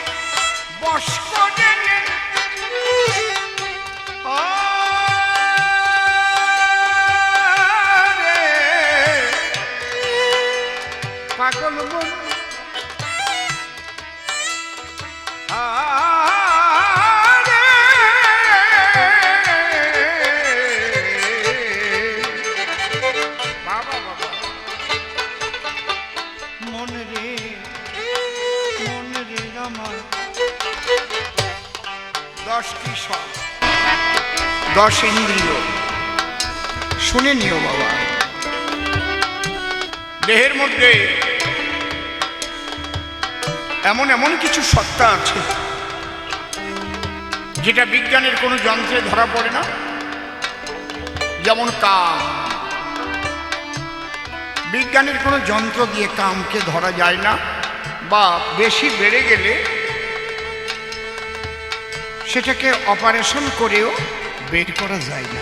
বশ করে নে। আরে পাগল মন আরে বাবা বাবা মন রে আমার 10 কৃষক 10 ইন্দ্রিয় শুনে নিও বাবা। দেহের মধ্যে এমন এমন কিছু সত্তা আছে যেটা বিজ্ঞানের কোনো যন্ত্রে ধরা পড়ে না। যেমন কাম, বিজ্ঞানের কোনো যন্ত্র দিয়ে কামকে ধরা যায় না, বা বেশি বেড়ে গেলে সেটাকে অপারেশন করেও বের করা যায় না।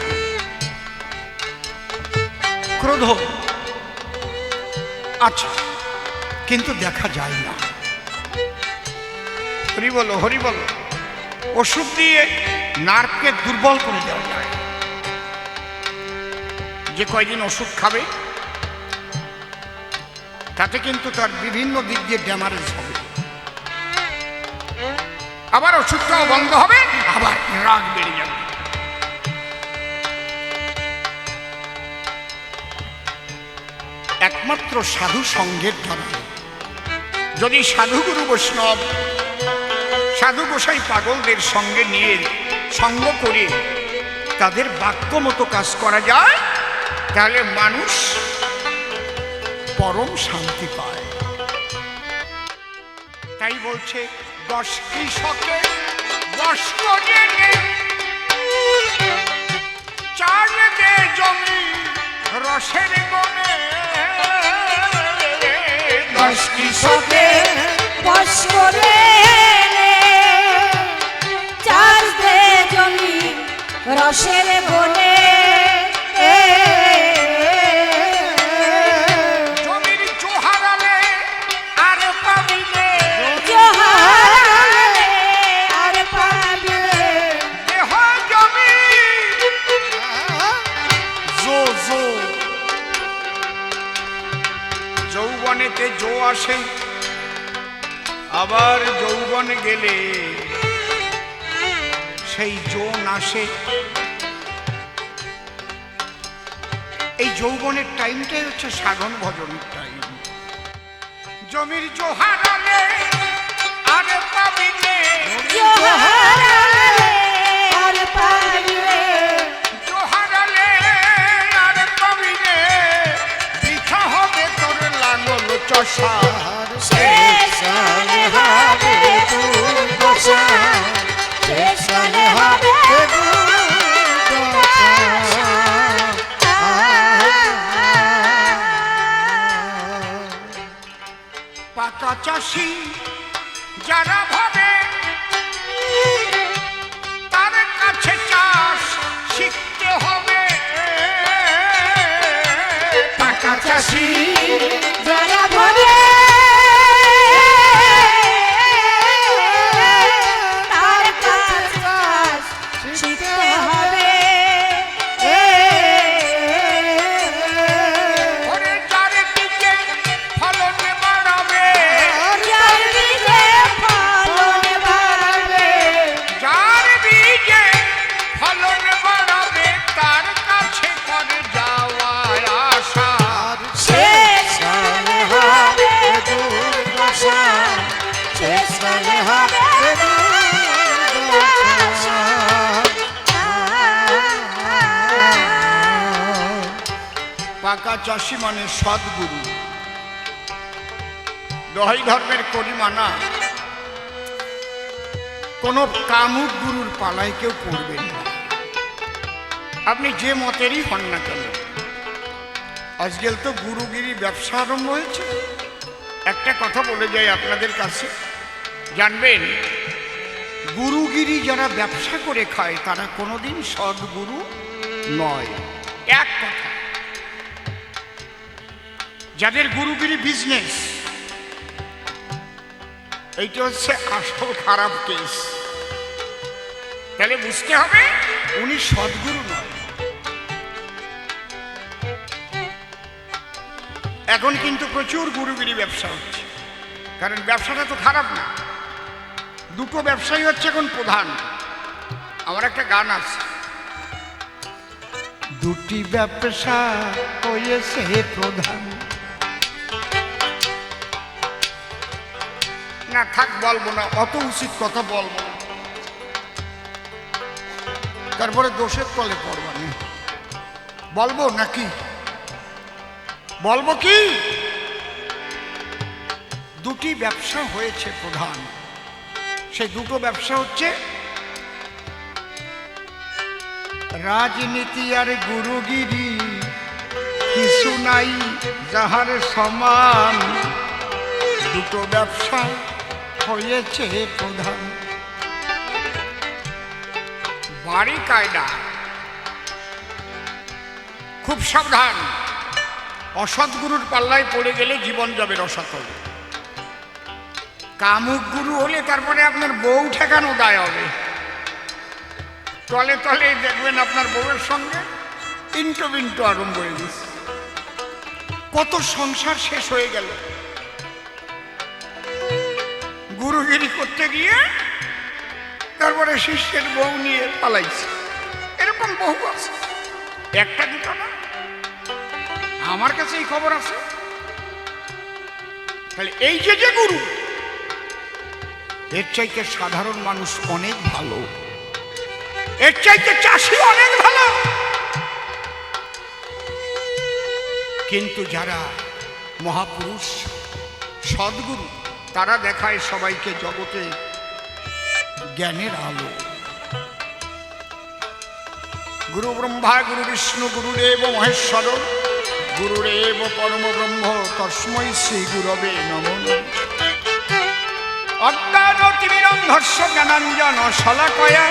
ক্রোধ আচ্ছা, কিন্তু দেখা যায় না। হরি বলো হরি বলো। ওষুধ দিয়ে নার্ভকে দুর্বল করে দেওয়া যায়। যে কয়দিন ওষুধ খাবে তাতে কিন্তু তার বিভিন্ন দিক দিয়ে ড্যামারেজ হবে, আবার ওষুধটাও বন্ধ হবে, আবার রাগ বেড়ে যাবে। একমাত্র সাধু সঙ্গের দ্বারা, যদি সাধু গুরু বৈষ্ণব সাধু গোসাই পাগলদের সঙ্গে নিয়ে সঙ্গ করে তাদের বাক্য মতো কাজ করা যায়, তাহলে মানুষ পরম শান্তি পায়। তাই বলছে 10 কৃষকে বশ করে নে, 4 দে জমি রসের গনে। 10 কৃষকে বশ করে নে, 4 দে জমি রসের বনে। জমির জোহারালে আর পাবিলে, জোহারালে আর পাবিলে। দেহ জমি জো জো, যৌবনেতে জো আসে, আবার যৌবন গেলে সেই জো নাশে। এই যৌবনের টাইমটাই হচ্ছে সাধন ভজনের টাইম। জমির জোহারালে আর পাবিলে, জোহারালে আর পাবিলে। জোহারালে আর পাবিলে, বৃথা হবে তোর লাঙল চষা। শেষকালে হবে দুর্দশা, শেষকালে হবে দুর্দশা। পাকা চাষি যারা ভাবে তার কাছে চাষ শিখতে হবে। পাকা চাষি যারা ভাবে তার কাজ শিখতে হবে। ওরে যার দিকে ফলন বাড়াবে, যার বীজে ফলন বাড়বে, যার বীজে ফলন বাড়াবে, তার কাছে করে যাওয়া আশা। শেষকালে হবে দুর্দশা, শেষকালে হবে দুর্দশা। পাকা চাষি মানে সদ্গুরু, দহাই ধর্মের করিমানা। কোন কামুক গুরুর পালায় কেউ পড়বেন না, আপনি যে মতেরই হন না কেন। আজকাল তো গুরুগিরি ব্যবসা আরম্ভ হয়েছে। একটা কথা বলে যাই আপনাদের কাছে, জানবেন গুরুগিরি যারা ব্যবসা করে খায় তারা কোনোদিন সদ্গুরু নয়। এক কথা, যাদের গুরুগিরি বিজনেস, এইটা হচ্ছে আসল খারাপ কেস। তাহলে বুঝতে হবে উনি সদ্গুরু নয়। এখন কিন্তু প্রচুর গুরুগিরি ব্যবসা হচ্ছে, কারণ ব্যবসাটা তো খারাপ না। দুটো ব্যবসায়ী হচ্ছে এখন প্রধান। আমার একটা গান আছে, দুটি ব্যবসা হয়েছে প্রধান। না থাক, বলবো না, অত উচিত কথা বলবো না, তারপরে দোষের তলে পড়বানি। বলবো নাকি বলবো কি? দুটি ব্যবসা হয়েছে প্রধান, সেই দুটো ব্যবসা হচ্ছে রাজনীতি আর গুরুগিরি। কিছু নাই যাহার সমান, দুটো ব্যবসা হয়েছে প্রধান। বাড়ি কায়দা, খুব সাবধান। অসৎগুরুর পাল্লায় পড়ে গেলে জীবন যাবে রসাতল। কামুক গুরু হলে তারপরে আপনার বউ ঠেকানো দায় হবে। তলে তলে দেখবেন আপনার বউয়ের সঙ্গে ইন্টো বিন্টো আরম্ভ হয়ে গেছে। কত সংসার শেষ হয়ে গেল গুরুগিরি করতে গিয়ে, তারপরে শিষ্যের বউ নিয়ে পালাইছে। এরকম বহু আছে, একটা দুটো না, আমার কাছে এই খবর আছে। তাহলে এই যে যে গুরু, এর চাইতে সাধারণ মানুষ অনেক ভালো, এর চাইতে চাষি অনেক ভালো। কিন্তু যারা মহাপুরুষ সদ্গুরু, তারা দেখায় সবাইকে জগতে জ্ঞানের আলো। গুরু ব্রহ্মা গুরু বিষ্ণু গুরুদেব মহেশ্বর গুরুরেব পরম ব্রহ্ম তস্मै শ্রী গুরবে নমঃ। অজ্ঞানতিমিরন্ধস্য জ্ঞানাঞ্জন শলাকয়া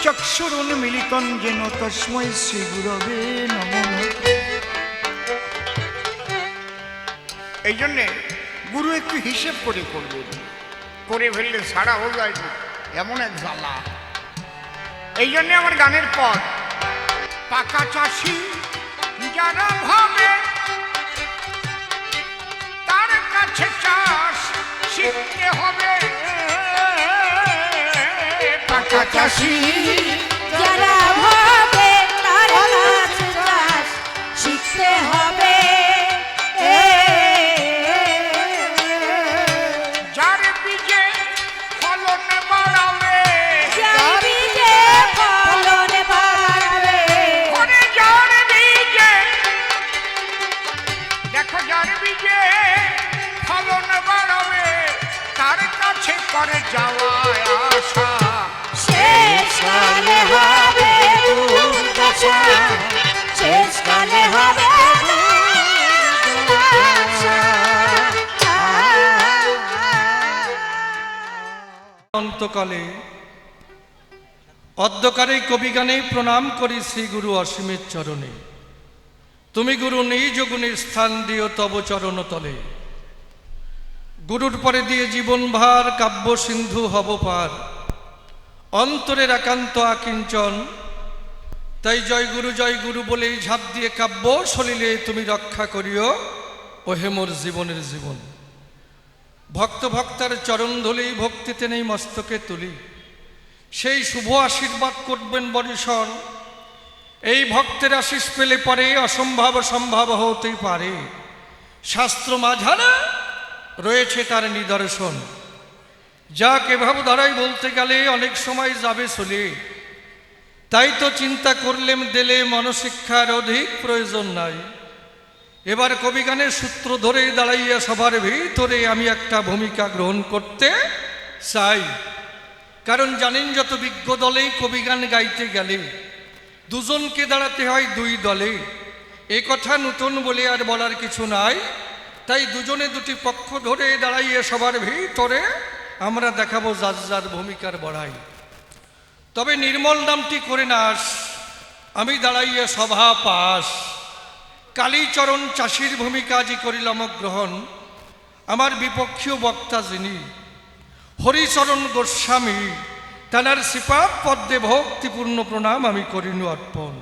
চক্ষুরুন্মিলিতং যেন তস্मै শ্রী গুরবে নমঃ। এই জন্যে গুরু একটু হিসেব করে করবেন, করে ফেললে ছাড়া হয়ে যায় না, এমন এক জ্বালা। এই জন্যে আমার গানের পদ, পাকা চাষি যারা ভাবে তার কাছে চাষ শিখতে হবে। পাকা চাষি যারা ভাবে তার কাছে চাষ শিখতে হবে। যার বীজে ফলন বাড়াবে, যার বীজে ফলন বাড়াবে। ওরে যার বীজে, দেখো যার বীজে ফলন বাড়াবে, তার কাছে করে যাওয়া আশা। শেষকালে হবে দুর্দশা, শেষকালে হবে দুর্দশা। অন্তকালে অদ্যকারে কবিগানে প্রণাম করি শ্রী গুরু অসীমের চরণে। তুমি গুরু নিজ গুণে স্থান দিও তব চরণ তলে। গুরুর পরে দিয়ে জীবন ভার কাব্য সিন্ধু হব পার। অন্তরের একান্ত আকিঞ্চন, তাই জয় গুরু বলেই ঝাঁপ দিয়ে কাব্য সলিলে তুমি রক্ষা করিও ওহে মোর জীবনের জীবন। ভক্ত ভক্তার চরণ ধুলেই ভক্তিতে নেই মস্তকে তুলি, সেই শুভ আশীর্বাদ করবেন বরিশন। এই ভক্তের আশিস পেলে পরে অসম্ভব সম্ভব হতেই পারে। শাস্ত্র মাঝারে রয়েছে তার নিদর্শন, যা কেভাব দ্বারাই বলতে গেলে অনেক সময় যাবে চলে। তাই তো চিন্তা করলেম দিলে মনশিক্ষার অধিক প্রয়োজন নাই। এবার কবিগানের সূত্র ধরে দাঁড়াইয়া সবার ভিতরে আমি একটা ভূমিকা গ্রহণ করতে চাই। কারণ জানেন যত বিজ্ঞ দলেই কবিগান গাইতে গেলে দুজনকে দাঁড়াতে হয় দুই দলে। এই কথা নতুন বলে আর বলার কিছু নাই। তাই দুজনে দুটি পক্ষ ধরে দাঁড়াইয়ে সবার ভিতরে আমরা দেখাবো যার যার ভূমিকার বড়াই। তবে নির্মল নামটি করে নাস, আমি দাঁড়াইয়ে সভা পাস। কালীচরণ চাষির ভূমিকা আজি করিলাম গ্রহণ। আমার বিপক্ষীয় বক্তা যিনি হরিচরণ গোস্বামী, তানার শ্রীপাদ পদ্মে ভক্তিপূর্ণ প্রণাম আমি করিনু অর্পণ।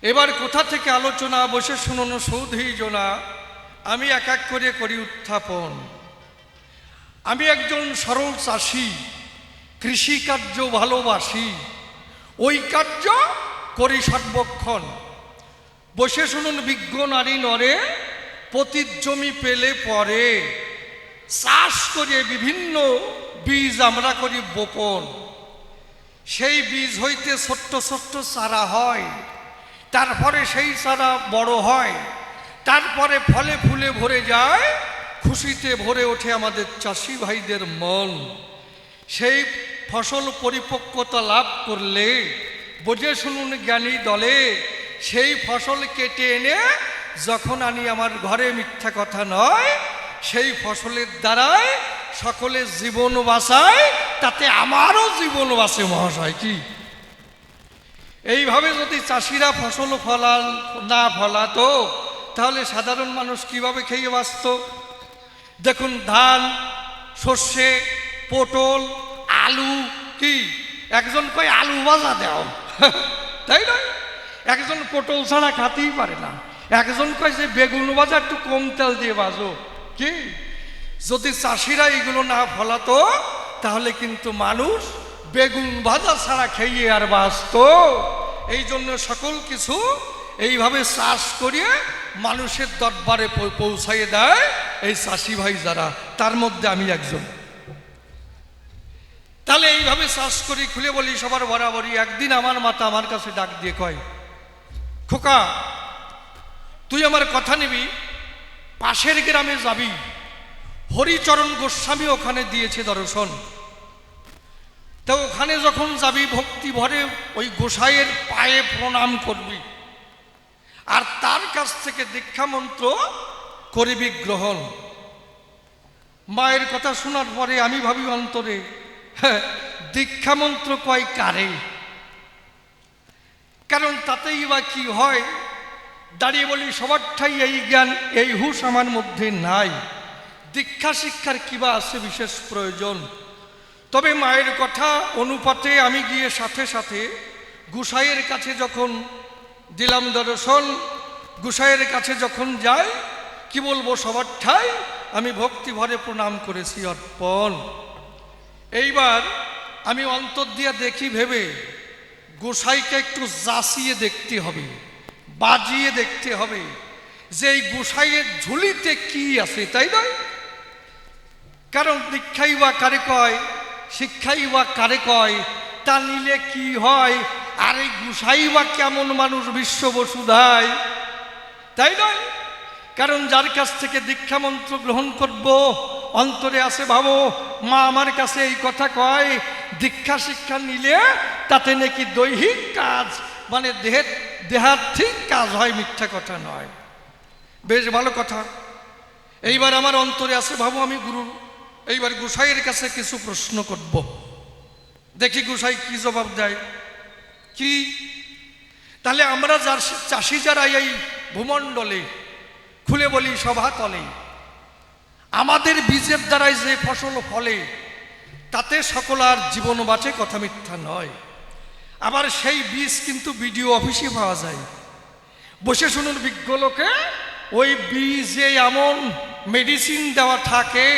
এবার কোথা থেকে আলোচনা, বসে শুনুন সৌধি জোনা, আমি এক এক করে করি উত্থাপন। আমি একজন সরল চাষি, কৃষিকার্য ভালোবাসি, ওই কার্য করি সর্বক্ষণ। বসে শুনুন বিজ্ঞ নারী নরে, পতির জমি পেলে পরে চাষ করে বিভিন্ন বীজ আমরা করি বপন। সেই বীজ হইতে ছোট্ট ছোট্ট চারা হয়, তারপরে সেই চারা বড় হয়, তারপরে ফলে ফুলে ভরে যায়, খুশিতে ভরে ওঠে আমাদের চাষি ভাইদের মন। সেই ফসল পরিপক্কতা লাভ করলে বুঝে শুনুন জ্ঞানী দলে, সেই ফসল কেটে এনে যখন আনি আমার ঘরে, মিথ্যা কথা নয়, সেই ফসলের দ্বারাই সকলের জীবন বাঁচায়, তাতে আমারও জীবন বাঁচে মহাশয়। কি এইভাবে যদি চাষিরা ফসল না ফলাতো, তাহলে সাধারণ মানুষ কিভাবে খেয়ে বাঁচত? দেখুন, ধান, সর্ষে, পটল, আলু, কি একজন কয় আলু ভাজা দাও, তাই নয়? একজন পটল ছাড়া খাতেই পারে না। একজন কয় যে বেগুন ভাজা একটু কম তেল দিয়ে ভাজো। কি যদি চাষিরা এগুলো না ফলাতো, তাহলে কিন্তু মানুষ বেগুন ভাজা ছাড়া খেয়ে আর বাঁচত। এই জন্য সকল কিছু এইভাবে চাষ করিয়ে মানুষের দরবারে পৌঁছাইয়ে দেয় এই চাষি ভাই যারা, তার মধ্যে আমি একজন। তাহলে এইভাবে চাষ করি, খুলে বলি সবার বরাবরই। একদিন আমার মাতা আমার কাছে ডাক দিয়ে কয়, খোকা, তুই আমার কথা নিবি, পাশের গ্রামে যাবি, হরিচরণ গোস্বামী ওখানে দিয়েছে দর্শন। তো ওখানে যখন যাবি, ভক্তি ভরে ওই গোসাইয়ের পায়ে প্রণাম করবি, আর তার কাছ থেকে দীক্ষা মন্ত্র করবি গ্রহণ। মায়ের কথা শোনার পরে আমি ভাবি অন্তরে, দীক্ষা মন্ত্র কয় কারে? কারণ তাতেই বা কি হয়? দাঁড়িয়ে বলি সবারটাই এই জ্ঞান, এই হুঁশ আমার মধ্যে নাই। দীক্ষা শিক্ষার কিবা আছে বিশেষ প্রয়োজন? তবে মায়ের কথা অনুপাতে আমি গিয়ে সাথে সাথে গোসাইয়ের কাছে যখন দিলাম দর্শন, গোসাইয়ের কাছে যখন যাই, কি বলবো, সবার ঠাই আমি ভক্তি ভরে প্রণাম করেছি অর্পণ। এইবার আমি অন্তর দিয়া দেখি ভেবে, গোসাইকে একটু যাচিয়ে দেখতে হবে, বাজিয়ে দেখতে হবে যে এই গোসাইয়ের ঝুলিতে কি আছে, তাই নয়? কারণ দীক্ষাই বা কারে কয়, শিক্ষাই বা কারে কয়, তা নিলে কি হয়? আর এই গোসাই বা কেমন মানুষ বিশ্ব বসুধায়, তাই নয়? কারণ যার কাছ থেকে দীক্ষা মন্ত্র গ্রহণ করব, অন্তরে আছে ভাবো, মা আমার কাছে এই কথা কয়, দীক্ষা শিক্ষা নিলে তাতে নাকি দৈহিক কাজ, মানে দেহার্থিক কাজ হয়, মিথ্যা কথা নয়। বেশ ভালো কথা। এইবার আমার অন্তরে আছে ভাবো, আমি গুরু এইবার গোসাইয়ের কাছে কিছু প্রশ্ন করব, দেখি গোসাই কি জবাব দেয়। কি তাহলে আমরা যার চাষি যারা এই ভূমণ্ডলে, খুলে বলি সভাতলে, আমাদের বীজের দ্বারাই যে ফসল ফলে, তাতে সকলার জীবন বাঁচে, কথা মিথ্যা নয়। আবার সেই বীজ কিন্তু বিডিও অফিসে পাওয়া যায়। বসে শুনুন বিজ্ঞ লোকে, ওই বীজে এমন মেডিসিন দেওয়া থাকে,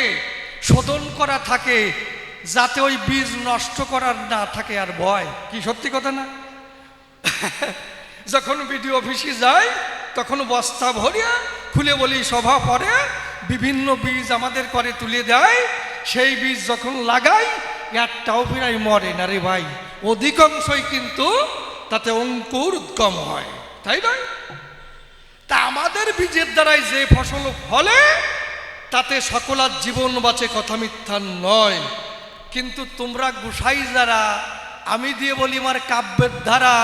শোধন করা থাকে, যাতে ওই বীজ নষ্ট করার না থাকে আর ভয়। কি সত্যি কথা না? যখন বিডিও অফিসে যায়, তখন বস্তা ভরিয়া খুলে বলি সভা পরে বিভিন্ন বীজ আমাদের করে তুলে দেয়। সেই বীজ যখন লাগাই, একটাও প্রায় মরে না রে ভাই, অধিকাংশই কিন্তু তাতে অঙ্কুর উদ্গম হয়, তাই নয়? তা আমাদের বীজের দ্বারাই যে ফসল ফলে, তাতে সকলার জীবন বাঁচে, কথা মিথ্যা নয়। কিন্তু তোমরা গোসাই যারা, আমি দিয়ে বলি আমার কাব্যের ধারা,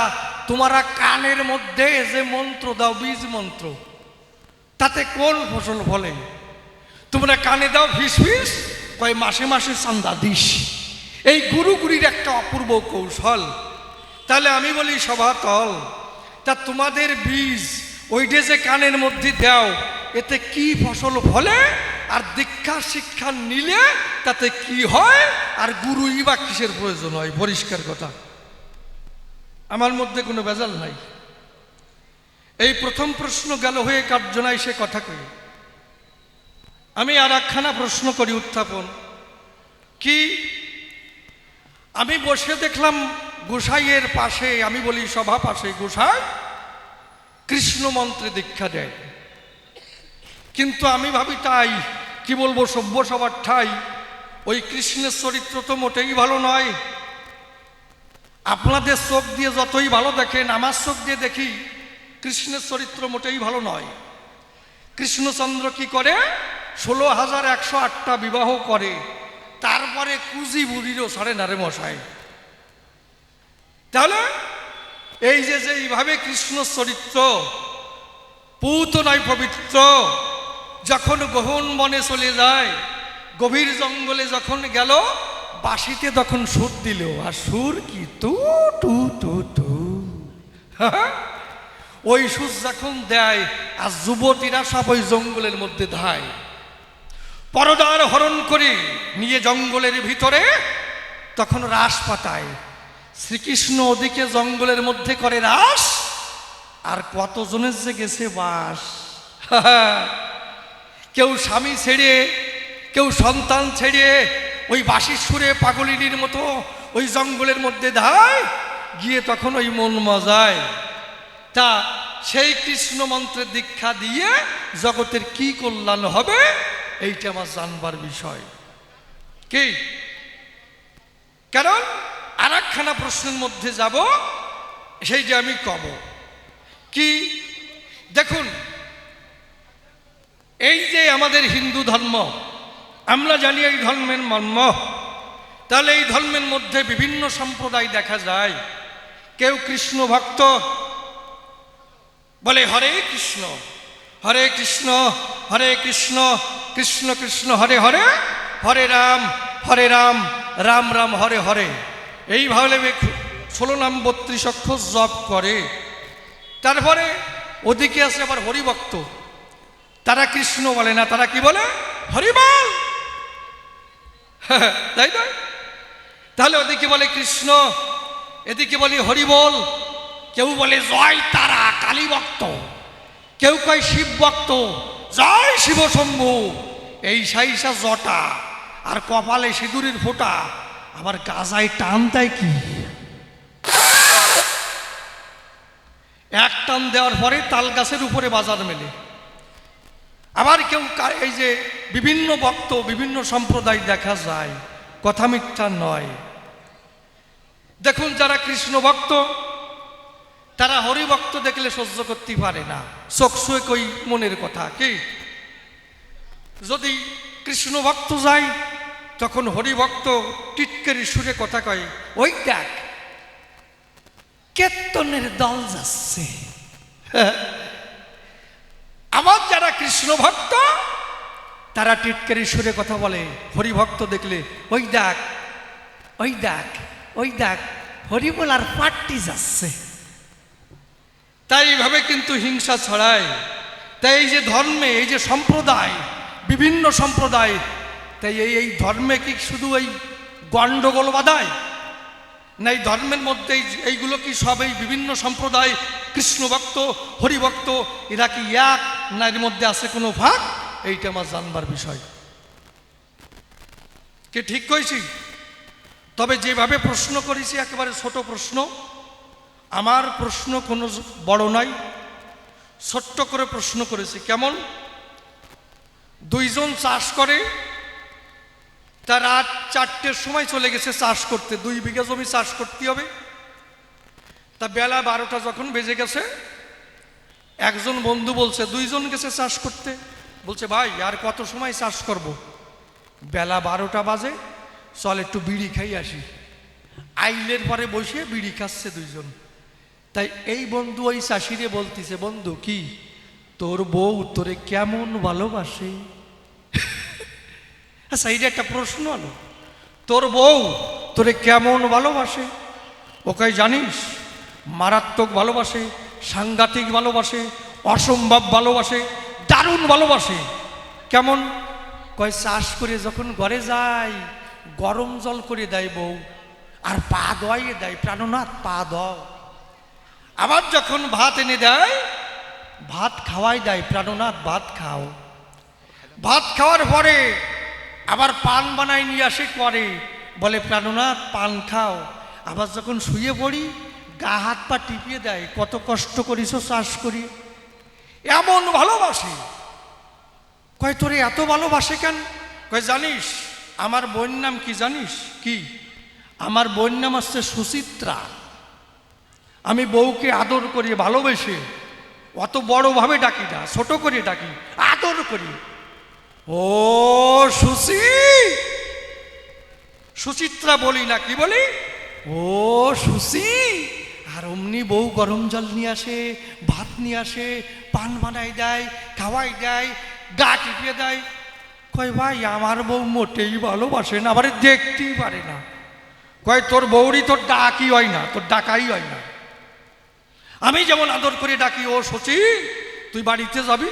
তোমরা কানের মধ্যে যে মন্ত্র দাও, বীজ মন্ত্র, তাতে কোন ফসল ফলে? তোমরা কানে দাও ফিস ফিস, কয় মাসে মাসে চান্দা দিস। এই গুরুগুরির একটা অপূর্ব কৌশল। তাহলে আমি বলি সভাতল, তা তোমাদের বীজ ওইটা যে কানের মধ্যে দাও, এতে কি ফসল ফলে? আর দীক্ষা শিক্ষা নিলে তাতে কি হয়? আর গুরুই বা কিসের প্রয়োজন হয়? পরিষ্কার কথা, আমার মধ্যে কোনো ভেজাল নাই। এই প্রথম প্রশ্ন গেল হয়ে কার্যনায় সে কথা কই। আমি আর একখানা প্রশ্ন করি উত্থাপন কি? আমি বসে দেখলাম গোসাইয়ের পাশে, আমি বলি সভা পাশে, গোসাই কৃষ্ণ মন্ত্রে দীক্ষা দেয়। কিন্তু আমি ভাবি তাই, কি বলবো, সভ্য সবার ঠাই ওই কৃষ্ণের চরিত্র তো মোটেই ভালো নয়। আপনাদের চোখ দিয়ে যতই ভালো দেখেন, আমার চোখ দিয়ে দেখি কৃষ্ণের চরিত্র মোটেই ভালো নয়। কৃষ্ণচন্দ্র কি করে? 16,108টা বিবাহ করে, তারপরে কুজি বুড়িরও ছাড়ে নারে মশাই। তাহলে এই যে এইভাবে কৃষ্ণ চরিত্র পূত নয় পবিত্র, যখন গহন বনে চলে যায়, গভীর জঙ্গলে যখন গেল, বাঁশিতে তখন সুর দিল, আর সুর কি তু টু টু টু, ওই সুর যখন দেয়, আর যুবতীরা সব ওই জঙ্গলের মধ্যে ধায়, পরদার হরণ করে নিয়ে জঙ্গলের ভিতরে তখন রাস পাতায়। শ্রীকৃষ্ণ ওদিকে জঙ্গলের মধ্যে করে রাস, আর কতজনের যে গেছে বাস। কেউ স্বামী ছেড়ে, কেউ সন্তান ছেড়ে, ওই বাঁশির সুরে পাগলিনীর মতো ওই জঙ্গলের মধ্যে ধায়, গিয়ে তখন ওই মন মজায়। তা সেই কৃষ্ণ মন্ত্রের দীক্ষা দিয়ে জগতের কি কল্যাণ হবে, এইটা আমার জানবার বিষয়। কি কারণ আর একখানা প্রশ্নের মধ্যে যাব, সেই যে আমি কব কি, দেখুন এই যে আমাদের হিন্দু ধর্ম, আমরা জানি এই ধর্মের মর্ম। তাহলে এই ধর্মের মধ্যে বিভিন্ন সম্প্রদায় দেখা যায়। কেউ কৃষ্ণ ভক্ত, বলে হরে কৃষ্ণ হরে কৃষ্ণ হরে কৃষ্ণ কৃষ্ণ কৃষ্ণ হরে হরে, হরে রাম রাম রাম হরে হরে। এইভাবে 16 নাম 32 অক্ষর জপ করে। তারপরে ওদিকে আছে আবার হরিভক্ত, তারা কৃষ্ণ বলে না, তারা কি বলে? হরি বল। তাই না? তাহলে ওদিকে বলে কৃষ্ণ, এদিকে বলে হরি বল। কেউ বলে জয় তারা, কালী ভক্ত। কেউ কয় শিব ভক্ত, জয় শিব শম্ভু। এই সাইসা জটা আর কপালে সিঁদুরের ফোঁটা, আবার গাজায় টান দেয় কি, এক টান দেওয়ার পরে তাল গাছের উপরে বাজার মেলে। আবার কেউ এই যে বিভিন্ন ভক্ত, বিভিন্ন সম্প্রদায় দেখা যায়, কথা মিথ্যা নয়। দেখুন যারা কৃষ্ণ ভক্ত, তারা হরিভক্ত দেখলে সহ্য করতে পারে না, চোখসুয়ে কই মনের কথা। কি যদি কৃষ্ণ ভক্ত যায়, তখন হরিভক্ত টিটকারি সুরে কথা কয়, ওই দেখ কীর্তনের দল যাচ্ছে। আবার যারা কৃষ্ণ ভক্ত, তারা টিটকারি সুরে কথা বলে হরিভক্ত দেখলে, ওই দেখ ওই দেখ ওই দেখ হরিবল আর পার্টি যাচ্ছে। তাই এইভাবে কিন্তু হিংসা ছড়ায়। তাই এই যে ধর্মে, এই যে সম্প্রদায়, বিভিন্ন সম্প্রদায়, তাই এই ধর্মে কি শুধু এই গণ্ডগোল বাধায় না? এই ধর্মের মধ্যে এইগুলো কি সব এই বিভিন্ন সম্প্রদায়, কৃষ্ণ ভক্ত হরিভক্ত, এরা কি এক না এর মধ্যে আছে কোনো ভাগ? এইটা আমার জানবার বিষয়। কি ঠিক কইছি? তবে যেভাবে প্রশ্ন করেছি একেবারে ছোট প্রশ্ন, আমার প্রশ্ন কোনো বড় নাই, ছোট্ট করে প্রশ্ন করেছি। কেমন? দুইজন চাষ করে, তার রাত 4টের সময় চলে গেছে চাষ করতে, 2 বিঘা জমি চাষ করতে হবে। তা বেলা 12টা যখন বেজে গেছে, একজন বন্ধু বলছে, 2জন গেছে চাষ করতে, বলছে ভাই আর কত সময় চাষ করব? বেলা 12টা বাজে, চল একটু বিড়ি খাই আসি। আইলের পরে বসে বিড়ি খাচ্ছে 2জন। তাই এই বন্ধু ওই চাষিরে বলতেছে, বন্ধু কি তোর বউ তোরে কেমন ভালোবাসে? আচ্ছা, এইটা একটা প্রশ্ন হলো, তোর বউ তোরে কেমন ভালোবাসে? ওকে জানিস, মারাত্মক ভালোবাসে, সাংঘাতিক ভালোবাসে, অসম্ভব ভালোবাসে, দারুণ ভালোবাসে। কেমন? কয় চাষ করে যখন ঘরে যায় গরম জল করে দেয় বউ, আর পা ধোয়াইয়ে দেয়, প্রাণনাথ পা দাও। আবার যখন ভাত এনে দেয়, ভাত খাওয়াই দেয়, প্রাণনাথ ভাত খাও। ভাত খাওয়ার পরে আবার পান বানায় নিয়ে আসে করে, বলে প্রাণনাথ পান খাও। আবার যখন শুয়ে পড়ি গা হাত পা টিপিয়ে দেয়, কত কষ্ট করিস চাষ করি। এমন ভালোবাসে। কয় তোরে এত ভালোবাসে কেন? কয় জানিস আমার বোন নাম কি জানিস? কি? আমার বোন নাম হচ্ছে সুচিত্রা। আমি বউকে আদর করি, ভালোবেসে, অত বড়ভাবে ডাকি না, ছোট করে ডাকি, আদর করি। ও সুচি, সুচিত্রা বলি না, কি বলি? ও সুচি। আর অমনি বউ গরম জল নিয়ে আসে, ভাত নিয়ে আসে, পান বানাই দেয়, খাওয়াই দেয়, গা টিপিয়ে দেয়। কয় ভাই আমার বউ মোটেই ভালোবাসে না, আবার দেখতেই পারে না। কয় তোর বউরই তোর ডাকি হয় না, তোর ডাকাই হয় না। আমি যেমন আদর করে ডাকি, ও সচি তুই বাড়িতে যাবি,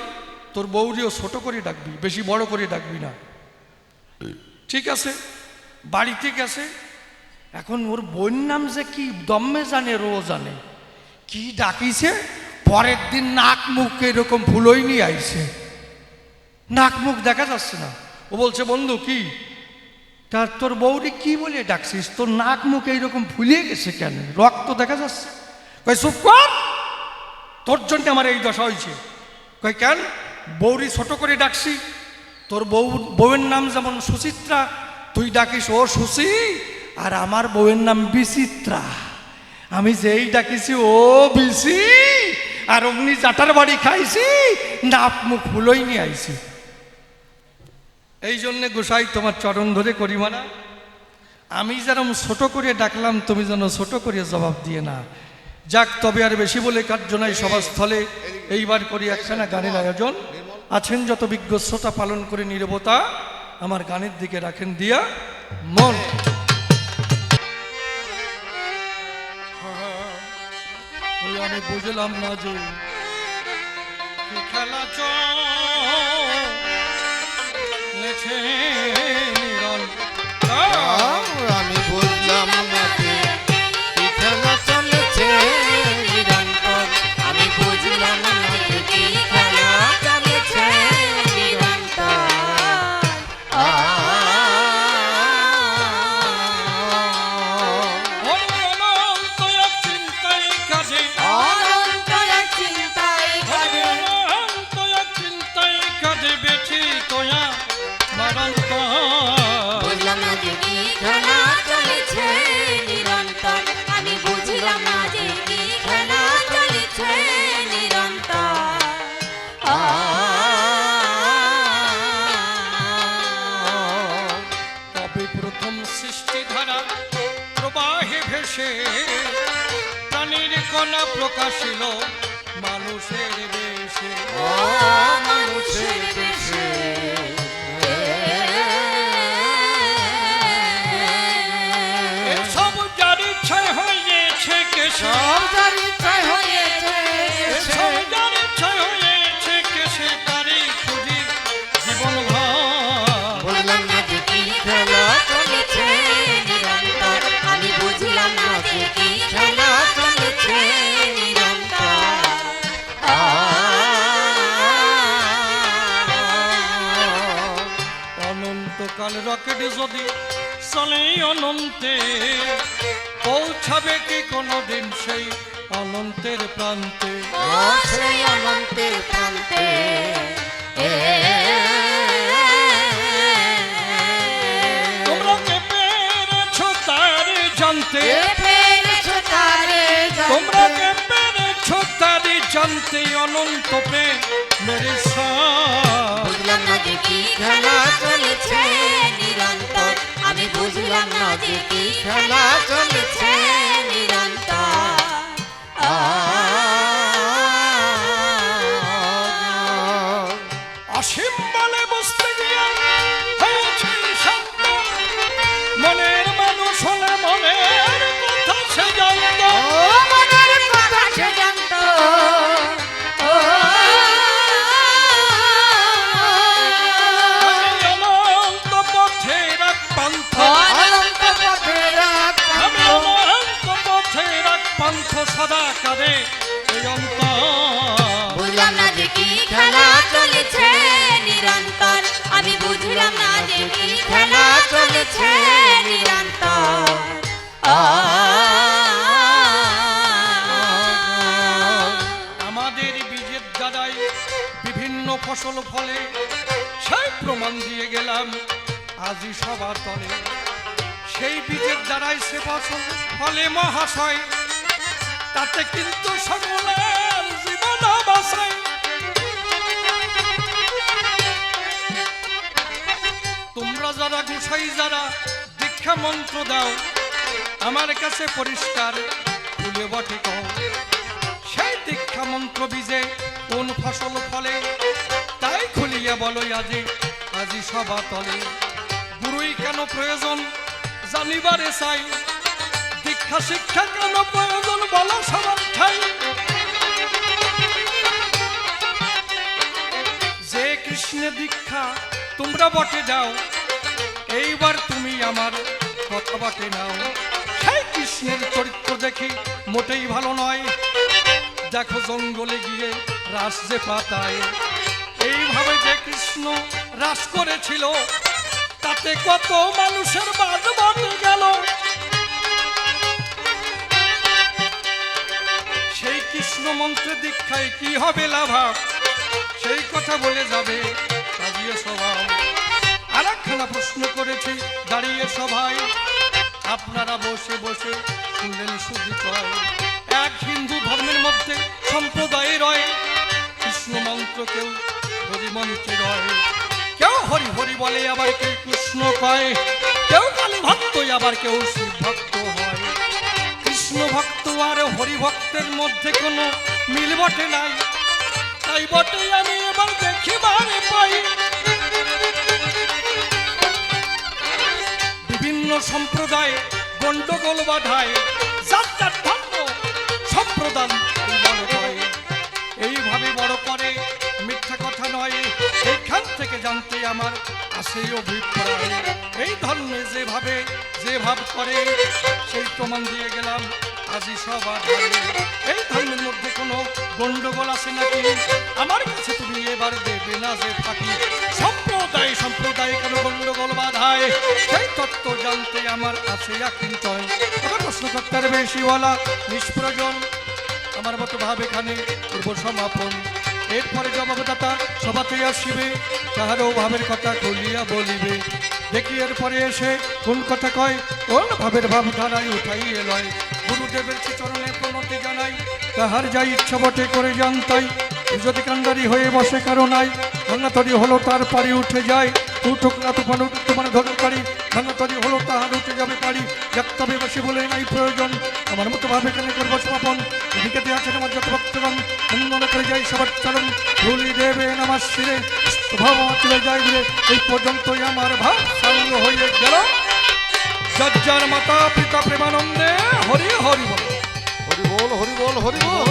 তোর বউরিও ছোট করে ডাকবি, বেশি বড় করে ডাকবি না। ঠিক আছে, বাড়িতে গেছে। এখন ওর বোন নাম যে কি দম্মে জানে, রো জানে কি ডাকিছে। পরের দিন নাক মুখ এরকম ফুলোই নিয়ে আইছে, নাক মুখ দেখা যাচ্ছে না। ও বলছে বন্ধু কি তার তোর বউরি কি বলে ডাকছিস, তোর নাক মুখ এইরকম ফুলিয়ে গেছে কেন, রক্ত দেখা যাচ্ছে? কই চুপ কর, তোর জন্য আমার এই দশা হয়েছে। কই কেন? বউরি ছোট করে ডাকছি, তোর বউয়ের নাম যেমন সুচিত্রা, তুই ডাকিস ও সুচি, আর আমার বউয়ের নাম বিচিত্রা। আমি যেই ডাকিছি ও বিচি, আর অমনি জাটার বাড়ি খাইছি, নাক মুখ ফুলোই নিয়ে আইছি। এই জন্যে গোসাই তোমার চরণ ধরে করি মানা, আমি যেরকম ছোট করে ডাকলাম তুমি যেন ছোট করে জবাব দিয়ে না। যাক, তবে আর বেশি বলে কার্য নাই সভাস্থলে। এইবার করি একখানা গানের আয়োজন। আছেন যত বিজ্ঞ শ্রোতা, পালন করে নীরবতা, আমার গানের দিকে রাখেন দিয়া মন। ওই আমি বুঝলাম না যে কি খেলা চলেছে আমি বুঝলাম না যে কি খেলা চলেছে নিরন্তর, আমি বুঝলাম না যে কি খেলা চলেছে নিরন্তর। বুঝলাম না যে কি খেলা চলেছে নিরন্তর, আমি বুঝলাম না যে কি খেলা চলেছে নিরন্তর। তবে প্রথম সৃষ্টি ধারা প্রবাহে ভেসে প্রাণীর কণা প্রকাশিল মানুষের বেশে। ও মানুষের বেশে সব যার ইচ্ছায় হয়েছে কেশে, সব যার ইচ্ছায় হয়েছে সব যার ইচ্ছায় হয়েছে কেশে, তারই খুঁজি জীবন ভর। বুঝলাম না যে কি খেলা চলেছে নিরন্তর, আমি বুঝলাম না যে কি খেলা চলেছে নিরন্তর। অনন্তকাল রকেট যদি চলে অনন্তে, পৌঁছাবে কি কোনোদিন সেই অনন্তের প্রান্তে? ও সেই অনন্তের প্রান্তে তোমরা কে পেরেছো তারে জানতে, তোমরা কে পেরেছো তারে জানতে, অনন্ত প্রেমের সাথ। বুঝলাম না যে কি খেলা চলেছে নিরন্তর, আমি বুঝলাম না যে কি খেলা চলেছে নিরন্তর। অসীম বলে বুঝতে গিয়ে হয়েছে শান্ত, মনের মানুষ হলে মনের কথা সে জানত। ও মনের কথা সে জানত। ও অনন্ত পথের এক পন্থ, অনন্ত পথের এক আমি পথ। অনন্ত পথের এক পন্থ সদা কাঁদে এই অন্তর। বুঝলাম না যে কি খেলা চলেছে নিরন্তর, আমি বুঝলাম না যে কি খেলা চলেছে নিরন্তর। আমাদের বীজের দ্বারাই বিভিন্ন ফসল ফলে, সেই প্রমাণ দিয়ে গেলাম আজি সবার তলে। সেই বীজের দ্বারাই সে ফসল ফলে মহাশয়, তাতে কিন্তু সকলের জীবন বাঁচায়। তোমরা যারা গোসাই যারা দীক্ষা মন্ত্র দাও, আমার কাছে পরিষ্কার খুলে বটে কও, সেই দীক্ষা মন্ত্র বীজে কোন ফসল ফলে, তাই খুলিয়া বলো আজি আজি সভা তলে। গুরুই কেন প্রয়োজন জানিবারে চাই, দীক্ষা শিক্ষা কেন প্রয়োজন বলো সবার ঠাই। যে কৃষ্ণের দীক্ষা তোমরা বটে দাও, এইবার তুমি আমার কথা বটে নাও। সেই কৃষ্ণের চরিত্র দেখি মোটেই ভালো নয়, দেখো জঙ্গলে গিয়ে রাস যে পাতায়। এইভাবে যে কৃষ্ণ রাস করেছিল, তাতে কত মানুষের বাদ বটে গেল। সেই কৃষ্ণ মন্ত্রে দীক্ষায় কি হবে লাভ, সেই কথা বলে যাবে কাজিয়ে সভা। আর একখানা প্রশ্ন করেছি দাঁড়িয়ে সভায়, আপনারা বসে বসে শুনলেন শুধু কয়। এক হিন্দু ধর্মের মধ্যে সম্প্রদায় রয়, কৃষ্ণ মন্ত্র কেউ হরি মন্ত্রে রয়। কেউ হরি হরি বলে আবার কেউ কৃষ্ণ কয়, কেউ কালী ভক্ত আবার কেউ শিব ভক্ত হয়। কৃষ্ণ ভক্ত আর হরি ভক্তের মধ্যে কোনো মিল বটে নাই, তাই বটে আমি এবার দেখিবারে পাই। বিভিন্ন সম্প্রদায় গন্ডগোল বাধায়, যার যার ধর্ম সম্প্রদায় বড় হয়। এইভাবে বড় করে মিথ্যা কথা নয়, এইখান থেকে জানতে আমার আসে অভিপ্রায়। এই ধর্মে যেভাবে যে ভাব করে, সেই প্রমাণ দিয়ে গেলাম আজি সবার ধারে। এই ধর্মের মধ্যে কোনো গন্ডগোল আছে নাকি, আমার কাছে তুমি এবার দেবে না যে ফাঁকি। সম্প্রদায় সম্প্রদায় কেন গন্ডগোল বাধায়, সেই তত্ত্ব জানতে আমার আছে আকিঞ্চয়। তবে প্রশ্নকর্তার বেশি বলা নিষ্প্রয়োজন, আমার মতো ভাব এখানে পূর্ব সমাপন। এরপরে জবাবদাতা সভাতে আসিবে, তাহারও ভাবের কথা খুলিয়া বলিবে। দেখি এরপরে এসে কোন কথা কয়, কোন ভাবের ভাব ধারায় উঠাইয়ে লয়। গুরুদেবের চরণে প্রণতি জানাই, তাহার যাই ইচ্ছা বটে করে জানতাই। যদি কান্ডারি হয়ে বসে কারো নাই, ভাঙাতরি হলো তার পারি উঠে যায়। উঠুক না তুফান উঠুক তোমার ধরুন পারি, ভাঙাতরি হলো তাহার উঠে যাবে পারি। যাত্রাবে বসে বলে নাই প্রয়োজন, আমার মতো ভাবে এখানে করবো সমাপন। এদিকে আছেন আমার যত ভক্তগণ, মনে করে যাই সবার চরণ ধুলি দেবেন আমার শিরে, ভাব চলে যায় বলে এই পর্যন্তই আমার ভাব সাঙ্গ হয়ে গেল। যার মাতা পিতা প্রেমানন্দে হরি হরি বল, হরি বল হরি বল হরি বল।